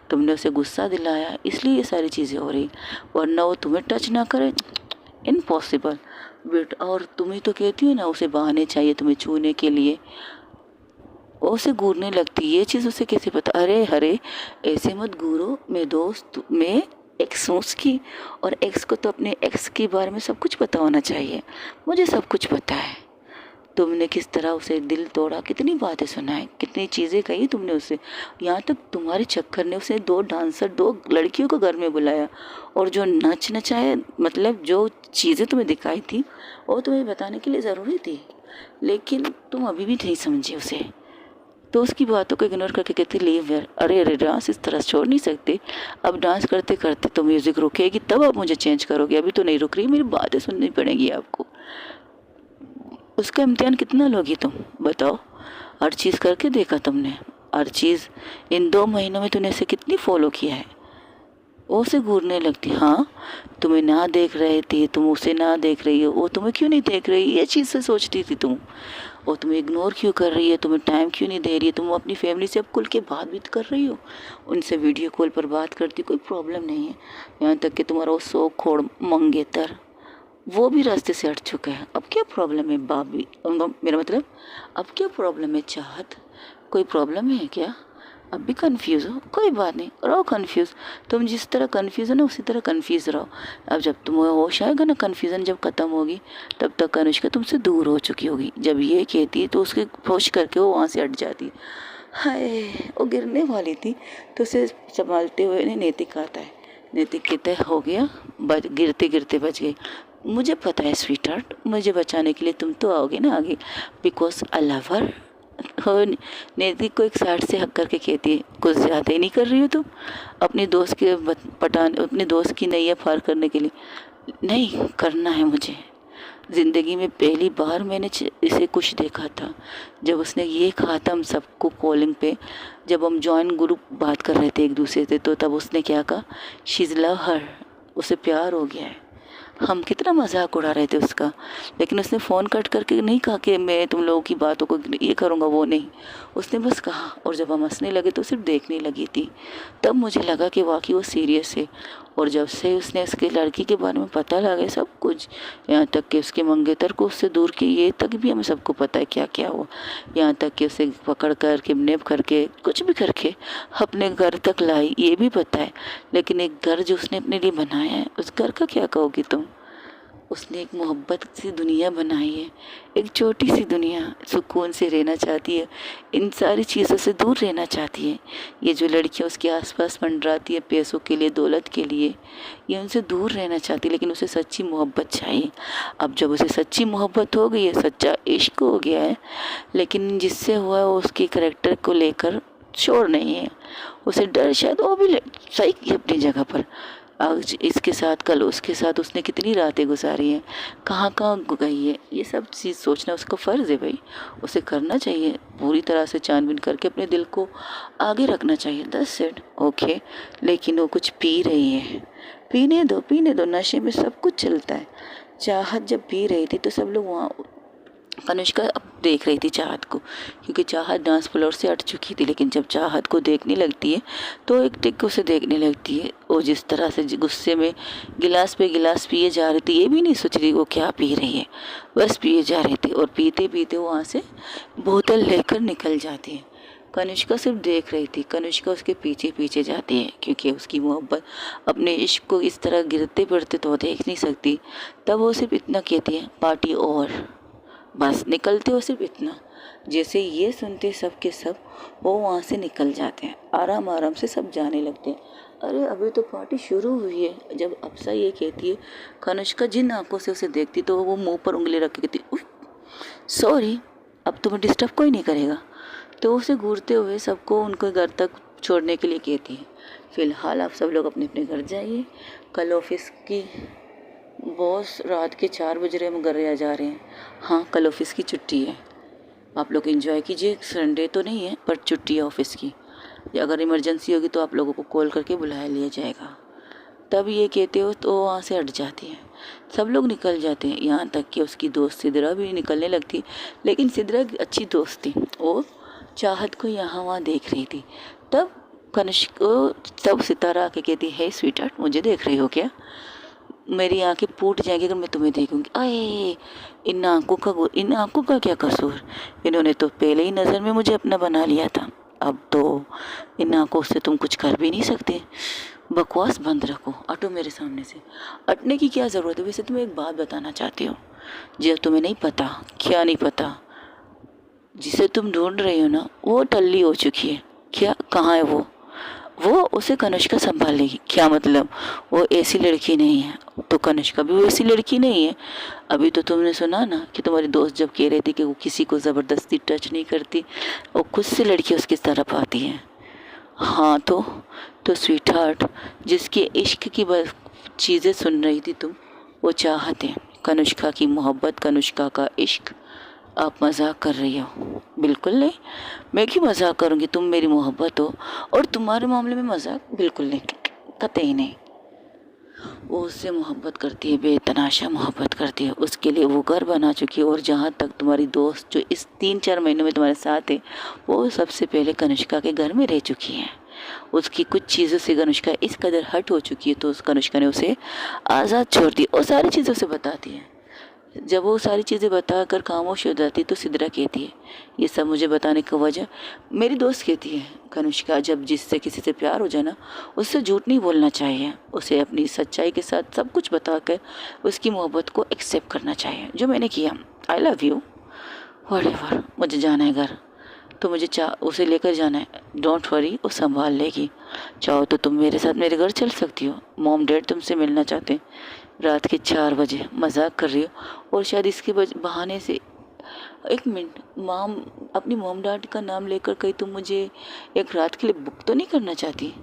तुमने उसे गुस्सा दिलाया इसलिए ये सारी चीज़ें हो रही, वरना वो तुम्हें टच ना करे, इम्पॉसिबल। बेट, और तुम्हें तो कहती हो ना उसे बहाने चाहिए तुम्हें छूने के लिए, वो उसे घूरने लगती। ये चीज़ उसे कैसे पता? अरे अरे ऐसे मत घूरो, मैं दोस्त, मैं एक्स हूँ उसकी, और एक्स को तो अपने एक्स के बारे में सब कुछ पता होना चाहिए। मुझे सब कुछ पता है तुमने किस तरह उसे दिल तोड़ा, कितनी बातें सुनाई, कितनी चीज़ें कही तुमने उसे। यहाँ तक तुम्हारे चक्कर ने उसे 2 डांसर 2 लड़कियों को घर में बुलाया, और जो नचाया, मतलब जो चीज़ें तुम्हें दिखाई थी वो तुम्हें बताने के लिए ज़रूरी थी, लेकिन तुम अभी भी नहीं समझे उसे। तो उसकी बातों को इग्नोर करके कहते लीव यार। अरे अरे डांस इस तरह छोड़ नहीं सकते, अब डांस करते करते तो म्यूज़िक रुकेगी तब आप मुझे चेंज करोगे, अभी तो नहीं रुक रही, मेरी बातें सुननी पड़ेगी आपको। उसका इम्तिहान कितना लोगी तुम बताओ? हर चीज़ करके देखा तुमने, हर चीज़। इन 2 महीनों में तूने इसे कितनी फॉलो किया है? वो उसे घूरने लगती। हाँ, तुम्हें ना देख रहे थे, तुम उसे ना देख रही हो, वो तुम्हें क्यों नहीं देख रही, ये चीज़ से सोचती थी तुम। और तुम्हें इग्नोर क्यों कर रही है, तुम्हें टाइम क्यों नहीं दे रही है, तुम अपनी फैमिली से अब खुल के बात भी तो कर रही हो, उनसे वीडियो कॉल पर बात करती, कोई प्रॉब्लम नहीं है। यहाँ तक कि तुम्हारा वो सो खोड़ मंगेतर वो भी रास्ते से हट चुका है। अब क्या प्रॉब्लम है भाभी, मेरा मतलब अब क्या प्रॉब्लम है चाहत, कोई प्रॉब्लम है क्या? अब भी कंफ्यूज हो, कोई बात नहीं, रहो कंफ्यूज। तुम जिस तरह कंफ्यूज हो ना उसी तरह कंफ्यूज रहो। अब जब तुम्हें होश आएगा ना, कन्फ्यूज़न जब ख़त्म होगी, तब तक अनुष्का तुमसे दूर हो चुकी होगी। जब ये कहती है तो उसके होश करके वो वहाँ से हट जाती है। हाय, वो गिरने वाली थी तो उसे संभालते हुए ने नैतिक आता है। नैतिक कहता है हो गया, गिरते गिरते बच गई। मुझे पता है स्वीट हार्ट, मुझे बचाने के लिए तुम तो आओगे ना आगे, बिकॉज आई लव हर। हो, नैतिक को एक साइड से हक करके कहती है कुछ ज़्यादा ही नहीं कर रही हो तुम अपने दोस्त के अपने दोस्त की नैया पार करने के लिए। नहीं करना है मुझे। ज़िंदगी में पहली बार मैंने इसे कुछ देखा था जब उसने ये कहा था हम सबको कॉलिंग पे, जब हम जॉइन ग्रुप बात कर रहे थे एक दूसरे से, तो तब उसने क्या कहा, शी इज़ लव हर, उसे प्यार हो गया है। हम कितना मजाक उड़ा रहे थे उसका, लेकिन उसने फ़ोन कट करके नहीं कहा कि मैं तुम लोगों की बातों को ये करूँगा, वो नहीं, उसने बस कहा। और जब हम हंसने लगे तो सिर्फ देखने लगी थी। तब मुझे लगा कि वाकई वो सीरियस है। और जब से उसने उसके लड़की के बारे में पता लगा सब कुछ, यहाँ तक कि उसके मंगेतर को उससे दूर की, ये तक भी हमें सबको पता है क्या क्या हुआ। यहाँ तक कि उसे पकड़ कर किडनैप करके कुछ भी करके अपने घर तक लाई, ये भी पता है। लेकिन एक घर जो उसने अपने लिए बनाया है, उस घर का क्या कहोगी तुम? उसने एक मोहब्बत सी दुनिया बनाई है, एक छोटी सी दुनिया, सुकून से रहना चाहती है, इन सारी चीज़ों से दूर रहना चाहती है। ये जो लड़कियां उसके आसपास मंडराती है पैसों के लिए, दौलत के लिए, ये उनसे दूर रहना चाहती है, लेकिन उसे सच्ची मोहब्बत चाहिए। अब जब उसे सच्ची मोहब्बत हो गई है, सच्चा इश्क हो गया है, लेकिन जिससे हुआ है वो उसके करैक्टर को लेकर श्योर नहीं है। उसे डर, शायद वो भी सही की अपनी जगह पर, आज इसके साथ कल उसके साथ उसने कितनी रातें गुजारी हैं, कहाँ कहाँ गई है, ये सब चीज़ सोचना उसका फ़र्ज़ है भाई, उसे करना चाहिए पूरी तरह से छानबीन करके अपने दिल को आगे रखना चाहिए। That's it, okay. लेकिन वो कुछ पी रही है, पीने दो, नशे में सब कुछ चलता है। चाहत जब पी रही थी तो सब लोग वहाँ, अनुष्का अब देख रही थी चाहत को, क्योंकि चाहत डांस फ्लोर से हट चुकी थी। लेकिन जब चाहत को देखने लगती है तो एक टिक उसे देखने लगती है। वो जिस तरह से गुस्से में गिलास पे गिलास पिए जा रही थी, ये भी नहीं सोच रही वो क्या पी रही है, बस पिए जा रहे थे। और पीते पीते वहाँ से बोतल लेकर निकल जाती है। कनिष्का सिर्फ देख रही थी, कनिष्का उसके पीछे पीछे जाती है, क्योंकि उसकी मोहब्बत अपने इश्क को इस तरह गिरते पड़ते तो देख नहीं सकती। तब वो सिर्फ इतना कहती है, पार्टी और, बस निकलते हो सिर्फ इतना। जैसे ये सुनते सब के सब वो वहाँ से निकल जाते हैं, आराम आराम से सब जाने लगते हैं। अरे अभी तो पार्टी शुरू हुई है। जब अप्सरा ये कहती है, कनिष्का जिन आंखों से उसे देखती तो वो मुंह पर उंगली रख के कहती, सॉरी, अब तुम्हें डिस्टर्ब कोई नहीं करेगा। तो उसे घूरते हुए सबको उनके घर तक छोड़ने के लिए कहती है, फ़िलहाल आप सब लोग अपने अपने घर जाइए, कल ऑफिस की बॉस रात के 4 बज रहे हम घर आ जा रहे हैं। हाँ, कल ऑफिस की छुट्टी है, आप लोग एंजॉय कीजिए, संडे तो नहीं है पर छुट्टी है ऑफिस की। या अगर इमरजेंसी होगी तो आप लोगों को कॉल करके बुलाया लिया जाएगा। तब ये कहते हो तो वहाँ से हट जाती है, सब लोग निकल जाते हैं। यहाँ तक कि उसकी दोस्त सिद्रा भी निकलने लगती, लेकिन सिद्रा अच्छी दोस्त थी, वो चाहत को यहाँ वहाँ देख रही थी। तब कनिष्क को तब सितारा आके कहती है, स्वीट हार्ट, मुझे देख रही हो क्या? मेरी आंखें फूट जाएंगी अगर मैं तुम्हें देखूंगी। आए, इन आंखों का क्या कसूर, इन्होंने तो पहले ही नज़र में मुझे अपना बना लिया था, अब तो इन आंखों से तुम कुछ कर भी नहीं सकते। बकवास बंद रखो, हटो मेरे सामने से। हटने की क्या ज़रूरत है? वैसे तुम्हें एक बात बताना चाहती हूँ, जो तुम्हें नहीं पता। क्या नहीं पता? जिसे तुम ढूंढ रही हो ना, वो टल्ली हो चुकी है। क्या, कहाँ है वो उसे कनिष्का संभाल लेगी। क्या मतलब? वो ऐसी लड़की नहीं है, तो कनिष्का भी वैसी लड़की नहीं है। अभी तो तुमने सुना ना कि तुम्हारी दोस्त जब कह रही थी कि वो किसी को ज़बरदस्ती टच नहीं करती, वो खुद से लड़की उसकी तरफ आती है। हाँ तो स्वीट हार्ट, जिसके इश्क की चीज़ें सुन रही थी तुम, वो चाहते कनिष्का की मोहब्बत, कनिष्का का इश्क। आप मजाक कर रही हो? बिल्कुल नहीं, मैं क्यों मजाक करूँगी, तुम मेरी मोहब्बत हो और तुम्हारे मामले में मजाक बिल्कुल नहीं, कतई नहीं। वो उससे मोहब्बत करती है, बेतनाशा मोहब्बत करती है। उसके लिए वो घर बना चुकी है। और जहाँ तक तुम्हारी दोस्त जो इस 3-4 महीनों में तुम्हारे साथ है, वो सबसे पहले कनिष्का के घर में रह चुकी है। उसकी कुछ चीज़ों से कनिष्का इस कदर हट हो चुकी है, तो उस कनिष्का ने उसे आज़ाद छोड़ दी और सारी चीज़ें उसे बताती है। जब वो सारी चीज़ें बताकर खामोश हो जाती तो सिद्रा कहती है, ये सब मुझे बताने की वजह मेरी दोस्त कहती है, कनिष्का जब जिससे किसी से प्यार हो जाए ना, उससे झूठ नहीं बोलना चाहिए। उसे अपनी सच्चाई के साथ सब कुछ बताकर उसकी मोहब्बत को एक्सेप्ट करना चाहिए, जो मैंने किया। आई लव यू, व्हाटएवर, मुझे जाना है घर, तो मुझे उसे लेकर जाना है। डोंट वरी, वो संभाल लेगी। चाहो तो तुम मेरे साथ मेरे घर चल सकती हो, मॉम डैड तुमसे मिलना चाहते हैं रात के 4 बजे। मजाक कर रही हो और शायद इसके बहाने से। एक मिनट, मॉम, अपनी मॉम डैड का नाम लेकर कहीं तुम मुझे एक रात के लिए बुक तो नहीं करना चाहती?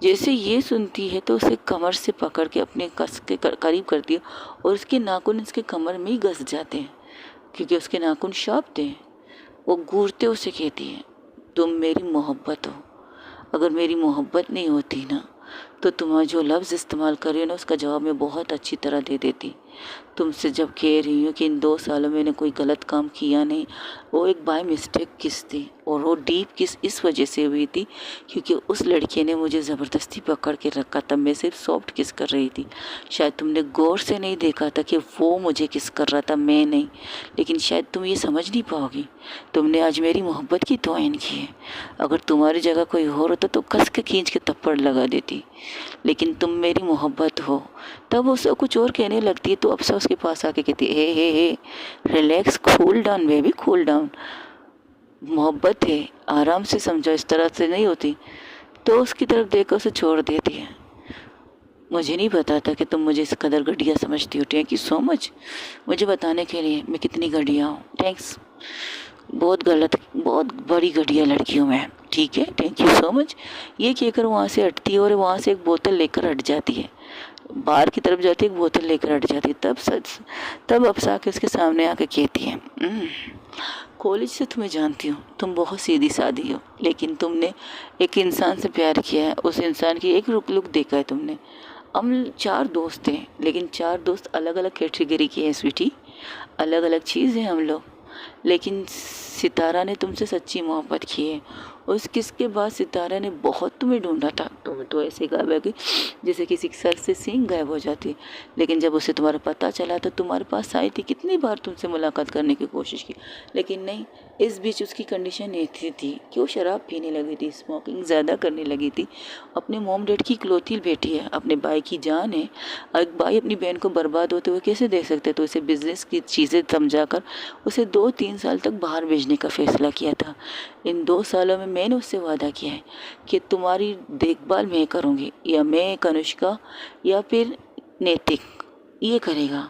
जैसे ये सुनती है तो उसे कमर से पकड़ के अपने कस के करीब करती है और उसके नाखून इसके कमर में ही घस जाते हैं, क्योंकि उसके नाखून शार्प थे। वो घूरते उसे कहती है, तुम मेरी मोहब्बत हो। अगर मेरी मोहब्बत नहीं होती ना, तो तुम जो लफ्ज़ इस्तेमाल कर रही हो ना, उसका जवाब मैं बहुत अच्छी तरह दे देती। तुमसे जब कह रही हूँ कि इन 2 सालों में मैंने कोई गलत काम किया नहीं, वो एक बाय मिस्टेक किस थी। और वो डीप किस इस वजह से हुई थी क्योंकि उस लड़के ने मुझे ज़बरदस्ती पकड़ के रखा था। मैं सिर्फ सॉफ्ट किस कर रही थी। शायद तुमने गौर से नहीं देखा था कि वो मुझे किस कर रहा था, मैं नहीं। लेकिन शायद तुम ये समझ नहीं पाओगी। तुमने आज मेरी मोहब्बत की तौहीन की है। अगर तुम्हारी जगह कोई और होता तो कस के खींच के थप्पड़ लगा देती, लेकिन तुम मेरी मोहब्बत हो। तब उसे कुछ और कहने लगती है तो अफसा उसके पास आके कहती है, hey relax, cool down baby, cool down. मोहब्बत है, आराम से समझो, इस तरह से नहीं होती। तो उसकी तरफ देखकर उसे छोड़ देती है। मुझे नहीं पता था कि तुम मुझे इस कदर घटिया समझती हो। थैंक यू सो मच मुझे बताने के लिए मैं कितनी घटिया हूँ। थैंक्स, बहुत गलत, बहुत बड़ी घटिया लड़की हूँ मैं। ठीक है, थैंक यू सो मच। ये कहकर वहाँ से हटती है और वहाँ से एक बोतल लेकर हट जाती है। बाहर की तरफ जाती है, एक बोतल लेकर हट जाती है। तब अफसा के उसके सामने आके कहती है, कॉलेज से तुम्हें जानती हूँ, तुम बहुत सीधी सादी हो, लेकिन तुमने एक इंसान से प्यार किया है। उस इंसान की एक लुक देखा है तुमने। हम 4 दोस्त हैं, लेकिन 4 दोस्त अलग अलग कैटेगरी के हैं स्वीटी, अलग अलग चीज़ हैं हम लोग। लेकिन सितारा ने तुमसे सच्ची मोहब्बत की है। उस किस के बाद सितारा ने बहुत तुम्हें ढूंढा था। तुम तो ऐसे गायब है कि जैसे किसी सर से सींग गायब हो जाती। लेकिन जब उसे तुम्हारा पता चला तो तुम्हारे पास आई थी, कितनी बार तुमसे मुलाकात करने की कोशिश की, लेकिन नहीं। इस बीच उसकी कंडीशन ऐसी थी कि वो शराब पीने लगी थी, स्मोकिंग ज़्यादा करने लगी थी। अपने मॉम डैड की इकलौती बेटी है, अपने भाई की जान है। एक भाई अपनी बहन को बर्बाद होते हुए कैसे देख सकते? तो उसे बिजनेस की चीज़ें समझाकर उसे 2-3 साल तक बाहर भेजने का फैसला किया था। इन 2 सालों में मैंने उससे वादा किया है कि तुम्हारी देखभाल मैं करूँगी, या मैं कनिष्का या फिर नैतिक, ये करेगा।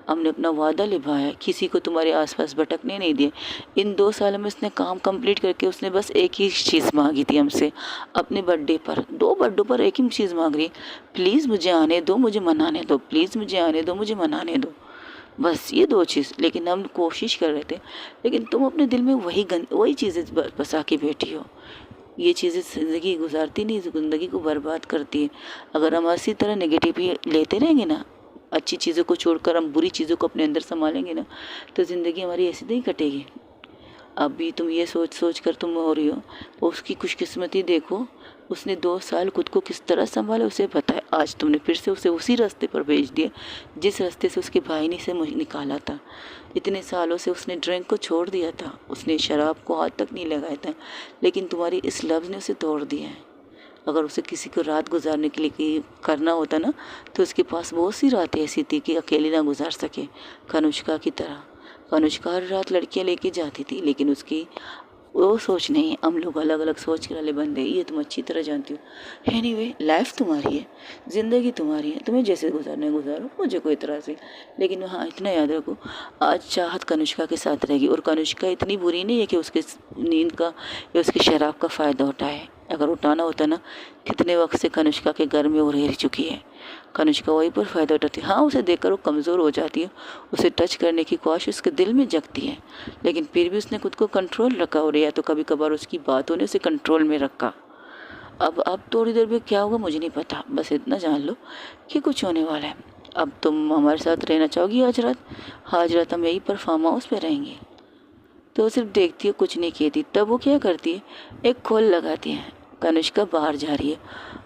हमने अपना वादा निभाया, किसी को तुम्हारे आसपास भटकने नहीं दिए। इन 2 सालों में उसने काम कंप्लीट करके उसने बस एक ही चीज़ मांगी थी हमसे, अपने बर्थडे पर। 2 बर्थडे पर एक ही चीज़ मांग रही, प्लीज़ मुझे आने दो, मुझे मनाने दो, प्लीज़ मुझे आने दो, मुझे मनाने दो। बस ये 2 चीज़। लेकिन हम कोशिश कर रहे थे, लेकिन तुम अपने दिल में वही चीज़ें बसा के बैठी हो। ये चीज़ें ज़िंदगी गुजारती नहीं, ज़िंदगी को बर्बाद करती है। अगर हम इसी तरह नेगेटिव ही लेते रहेंगे ना, अच्छी चीज़ों को छोड़कर हम बुरी चीज़ों को अपने अंदर संभालेंगे ना, तो ज़िंदगी हमारी ऐसे नहीं कटेगी। अभी तुम ये सोच सोच कर तुम हो रही हो, उसकी खुशकिस्मती देखो, उसने 2 साल खुद को किस तरह संभाला उसे पता है। आज तुमने फिर से उसे उसी रास्ते पर भेज दिया जिस रास्ते से उसके भाई ने से निकाला था। इतने सालों से उसने ड्रिंक को छोड़ दिया था, उसने शराब को हाथ तक नहीं लगाया था, लेकिन तुम्हारी इस लफ्ज़ ने उसे तोड़ दिया है। अगर उसे किसी को रात गुजारने के लिए करना होता ना, तो उसके पास बहुत सी रातें ऐसी थी कि अकेली ना गुजार सके, कनुष्का की तरह। कनुष्का हर रात लड़कियां लेके जाती थी, लेकिन उसकी वो सोच नहीं है। हम लोग अलग अलग सोच के वाले बंदे, ये तुम अच्छी तरह जानती हो। एनीवे, लाइफ तुम्हारी है, ज़िंदगी तुम्हारी है, तुम्हें जैसे गुजारना है गुजारो, मुझे कोई तरह से। लेकिन हाँ, इतना याद रखो, आज चाहत कनुष्का के साथ रहेगी, और कनुष्का इतनी बुरी नहीं है कि उसके नींद का या उसकी शराब का फ़ायदा उठाए। अगर उठाना होता ना, कितने वक्त से कनुष्का के घर में वो रह चुकी है। कनुष्का वहीं पर फ़ायदा उठाती है। हाँ, उसे देखकर वो कमज़ोर हो जाती है, उसे टच करने की ख्वाहिश उसके दिल में जगती है, लेकिन फिर भी उसने खुद को कंट्रोल रखा, और या तो कभी कभार उसकी बातों ने उसे कंट्रोल में रखा। अब थोड़ी देर में क्या होगा मुझे नहीं पता, बस इतना जान लो कि कुछ होने वाला है। अब तुम हमारे साथ रहना चाहोगी आज रात? आज रात हम यहीं पर फार्म हाउस पे रहेंगे। तो वो सिर्फ देखती है, कुछ नहीं कहती। तब वो क्या करती है, एक खोल लगाती है। कनिष्का बाहर जा रही है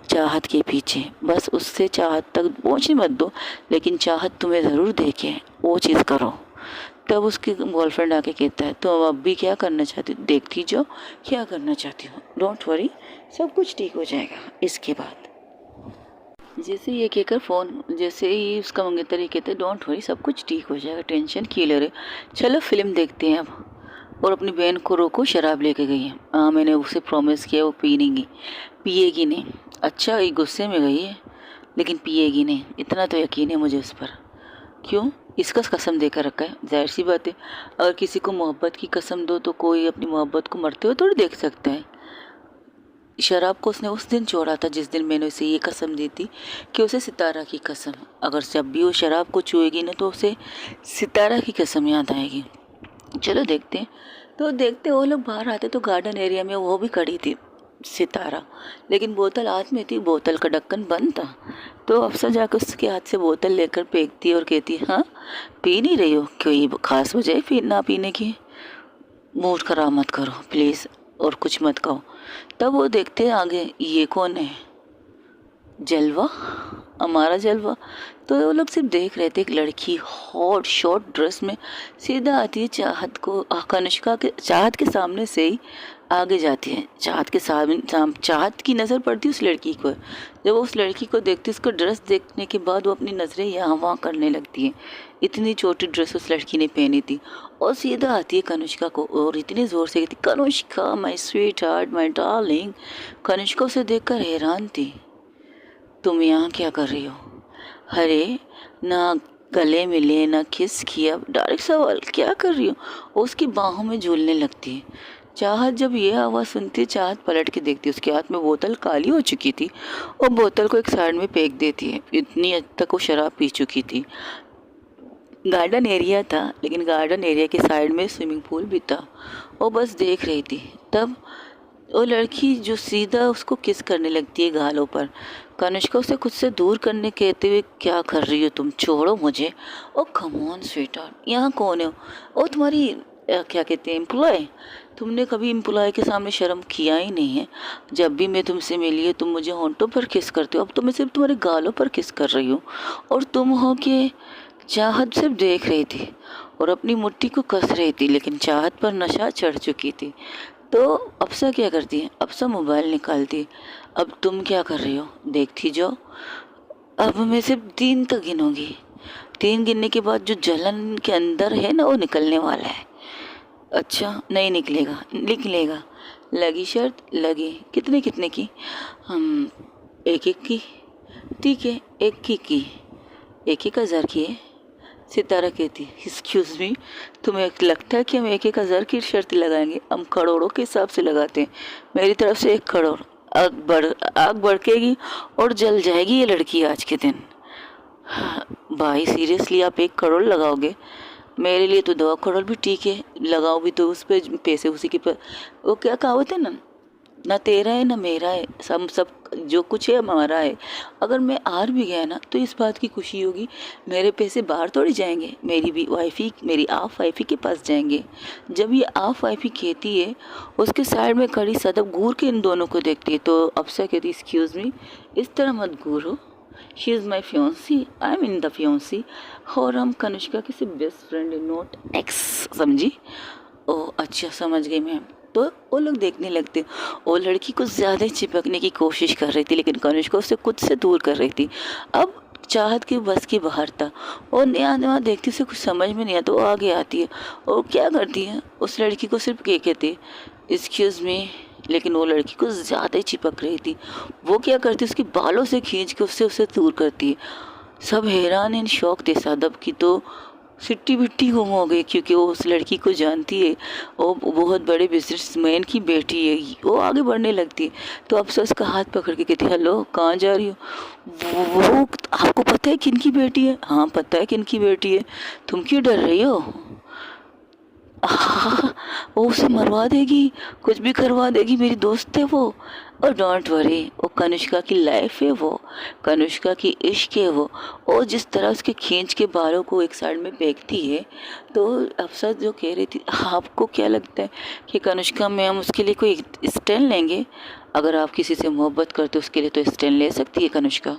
चाहत के पीछे। बस उससे चाहत तक पहुँचने मत दो, लेकिन चाहत तुम्हें ज़रूर देखे, वो चीज़ करो। तब उसकी बॉयफ्रेंड आके कहता है, तो अब भी क्या करना चाहती हो? देखती जाओ क्या करना चाहती हो, डोंट वरी, सब कुछ ठीक हो जाएगा। इसके बाद जैसे ये कहकर फ़ोन, जैसे ही उसका मंगेतर ये कहते हैं, डोंट वरी सब कुछ ठीक हो जाएगा, टेंशन क्यों ले रहे, चलो फिल्म देखते हैं अब। और अपनी बहन को रोको, शराब लेके गई है। हाँ, मैंने उसे प्रॉमिस किया वो पिएगी नहीं। अच्छा, ये गुस्से में गई है लेकिन पिएगी नहीं, इतना तो यकीन है मुझे उस पर। क्यों? इसका कसम देकर रखा है, जाहिर सी बात है। अगर किसी को मोहब्बत की कसम दो तो कोई अपनी मोहब्बत को मरते हुए थोड़ी देख सकता है। शराब को उसने उस दिन छोड़ा था जिस दिन मैंने उसे ये कसम दी थी कि उसे सितारा की कसम, अगर जब भी वो शराब को छुएगी ना तो उसे सितारा की कसम याद आएगी। चलो देखते हैं। तो देखते वो लोग बाहर आते तो गार्डन एरिया में वो भी खड़ी थी सितारा, लेकिन बोतल हाथ में थी, बोतल का ढक्कन बंद था। तो अफसर जाकर उसके हाथ से बोतल लेकर फेंकती और कहती, हाँ पी नहीं रही हो? कोई खास वजह है फिर ना पीने की? मूड खराब मत करो प्लीज़, और कुछ मत कहो। तब वो देखते आगे, ये कौन है? जलवा, हमारा जलवा। तो वो लोग सिर्फ देख रहे थे। एक लड़की हॉट शॉर्ट ड्रेस में सीधा आती है चाहत को, कनिष्का के चाहत के सामने से ही आगे जाती है। चाहत के सामने चाहत की नज़र पड़ती है उस लड़की को। जब वो उस लड़की को देखती है, उसको ड्रेस देखने के बाद वो अपनी नज़रें यहाँ वहाँ करने लगती है। इतनी छोटी ड्रेस उस लड़की ने पहनी थी, और सीधा आती है कनिष्का को और इतनी ज़ोर से कहती, Kanishka my sweet heart my darling. Kanishka उसे देखकर हैरान थी, तुम यहाँ क्या कर रही हो? अरे ना गले मिले ना किस किया, डायरेक्ट सवाल, क्या कर रही हो? उसकी बाहों में झूलने लगती है। चाहत जब ये आवाज़ सुनती, चाहत पलट के देखती, उसके हाथ में बोतल काली हो चुकी थी और बोतल को एक साइड में फेंक देती है। इतनी हद तक वो शराब पी चुकी थी। गार्डन एरिया था, लेकिन गार्डन एरिया के साइड में स्विमिंग पूल भी था। वो बस देख रही थी। तब वो लड़की जो सीधा उसको किस करने लगती है गालों पर। कनिष्का उसे खुद से दूर करने कहते हुए, क्या कर रही हो तुम, छोड़ो मुझे। ओ कम ऑन स्वीटहार्ट, यहाँ कौन हो? ओ तुम्हारी क्या कहते हैं, एम्प्लॉय? तुमने कभी एम्प्लॉय के सामने शर्म किया ही नहीं है। जब भी मैं तुमसे मिली है तुम मुझे होंठों पर किस करते हो, अब तो मैं सिर्फ तुम्हारे गालों पर किस कर रही हूँ। और तुम हो कि चाहत सिर्फ देख रही थी और अपनी मुट्ठी को कस रही थी, लेकिन चाहत पर नशा चढ़ चुकी थी। तो अफसा क्या करती है, अफसा मोबाइल निकालती है। अब तुम क्या कर रही हो, देखती जाओ। अब मैं सिर्फ 3 तक गिनूंगी, 3 गिनने के बाद जो जलन के अंदर है ना वो निकलने वाला है। अच्छा, नहीं निकलेगा? निकलेगा। लगी शर्त? लगी। कितने कितने की? हम 1-1 की। ठीक है, 1-1 हज़ार की है। सितारा कहती, एक्सक्यूज़ मी, तुम्हें लगता है कि हम 1-1 हज़ार की शर्त लगाएंगे? हम करोड़ों के हिसाब से लगाते हैं। मेरी तरफ से 1 करोड़। आग भड़केगी और जल जाएगी ये लड़की आज के दिन। हाँ, भाई सीरियसली आप 1 करोड़ लगाओगे? मेरे लिए तो 2 करोड़ भी ठीक है, लगाओ भी तो उस पर पैसे उसी के पर। वो क्या कहावत है ना तेरा है ना मेरा है, सब जो कुछ है हमारा है। अगर मैं हार भी गया ना तो इस बात की खुशी होगी, मेरे पैसे बाहर थोड़ी जाएंगे, मेरी आप वाइफी के पास जाएंगे। जब ये आप वाइफी कहती है, उसके साइड में खड़ी सदब घूर के इन दोनों को देखती है। तो अफसर कहती, एक्सक्यूज़ मी, इस तरह मत घूरो, she is my fiancee, I am in the fiancee, और हम कनिष्का की सिर्फ बेस्ट फ्रेंड है, नॉट एक्स, समझी? ओह अच्छा, समझ गई मैं। तो वो लोग देखने लगते। वो लड़की को ज़्यादा चिपकने की कोशिश कर रही थी, लेकिन कनिष्का उससे खुद से दूर कर रही थी। अब चाहत के बस के बाहर था। और नया नया देखती, उसे कुछ समझ में नहीं आता, वो आगे आती है और क्या करती है, उस लड़की को सिर्फ कहते एक्सक्यूज़ मी, लेकिन वो लड़की को ज़्यादा ही चिपक रही थी। वो क्या करती, उसके बालों से खींच के उसे दूर करती है। सब हैरान इन शौक थे। सादब की तो सिट्टी बिट्टी गुम हो गई, क्योंकि वो उस लड़की को जानती है, वो बहुत बड़े बिजनेसमैन की बेटी है। वो आगे बढ़ने लगती है तो अफसर उसका हाथ पकड़ के कहती, हेलो कहाँ जा रही हो? वो आपको पता है किन की बेटी है? हाँ पता है किन की बेटी है। तुम क्यों डर रही हो? वो उसे मरवा देगी, कुछ भी करवा देगी, मेरी दोस्त है वो। और डोंट वरी, वो कनिष्का की लाइफ है, वो कनिष्का की इश्क है वो। और जिस तरह उसके खींच के बालों को एक साइड में फेंकती है, तो अफसर जो कह रही थी, आपको क्या लगता है कि कनिष्का में हम उसके लिए कोई स्टैंड लेंगे? अगर आप किसी से मोहब्बत करते हो उसके लिए तो स्टैंड ले सकती है कनिष्का,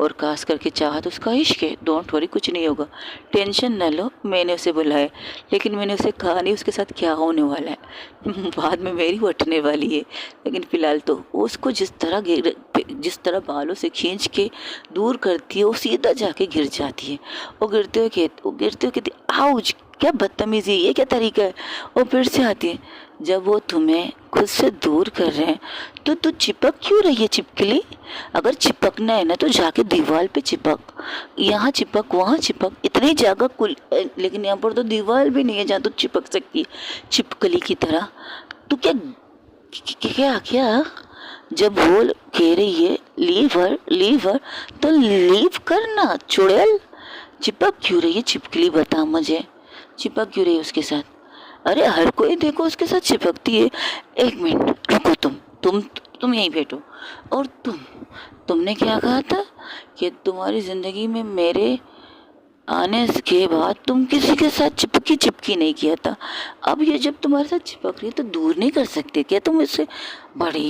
और खास करके चाहत उसका इश्क है। डोंट वरी, कुछ नहीं होगा, टेंशन न लो। मैंने उसे बुलाया, लेकिन मैंने उसे कहा नहीं उसके साथ क्या होने वाला है। बाद में मेरी उठने वाली है, लेकिन फ़िलहाल तो उसको जिस तरह बालों से खींच के दूर करती है, वो सीधा जाके गिर जाती है। वो गिरते हुए कहती, आउच, क्या बदतमीजी, ये क्या तरीका है। वो फिर से आती है, जब वो तुम्हें खुद से दूर कर रहे हैं तो तू चिपक क्यों रही है छिपकली? अगर चिपकना है ना तो जाके दीवार पे चिपक, यहाँ चिपक वहाँ चिपक, इतनी जगह कुल, लेकिन यहाँ पर तो दीवार भी नहीं है जहाँ तू चिपक सकती है छिपकली की तरह। तू क्या क्या क्या जब वो कह रही है लीवर तो लीव करना चुड़ैल। चिपक क्यों रही है छिपकली, बता मुझे, चिपक क्यों रही है उसके साथ? अरे हर कोई देखो उसके साथ चिपकती है। एक मिनट रुको, तुम यहीं बैठो। और तुमने क्या कहा था कि तुम्हारी ज़िंदगी में मेरे आने के बाद तुम किसी के साथ चिपकी नहीं किया था। अब ये जब तुम्हारे साथ चिपक रही है तो दूर नहीं कर सकते क्या तुम इससे? बड़ी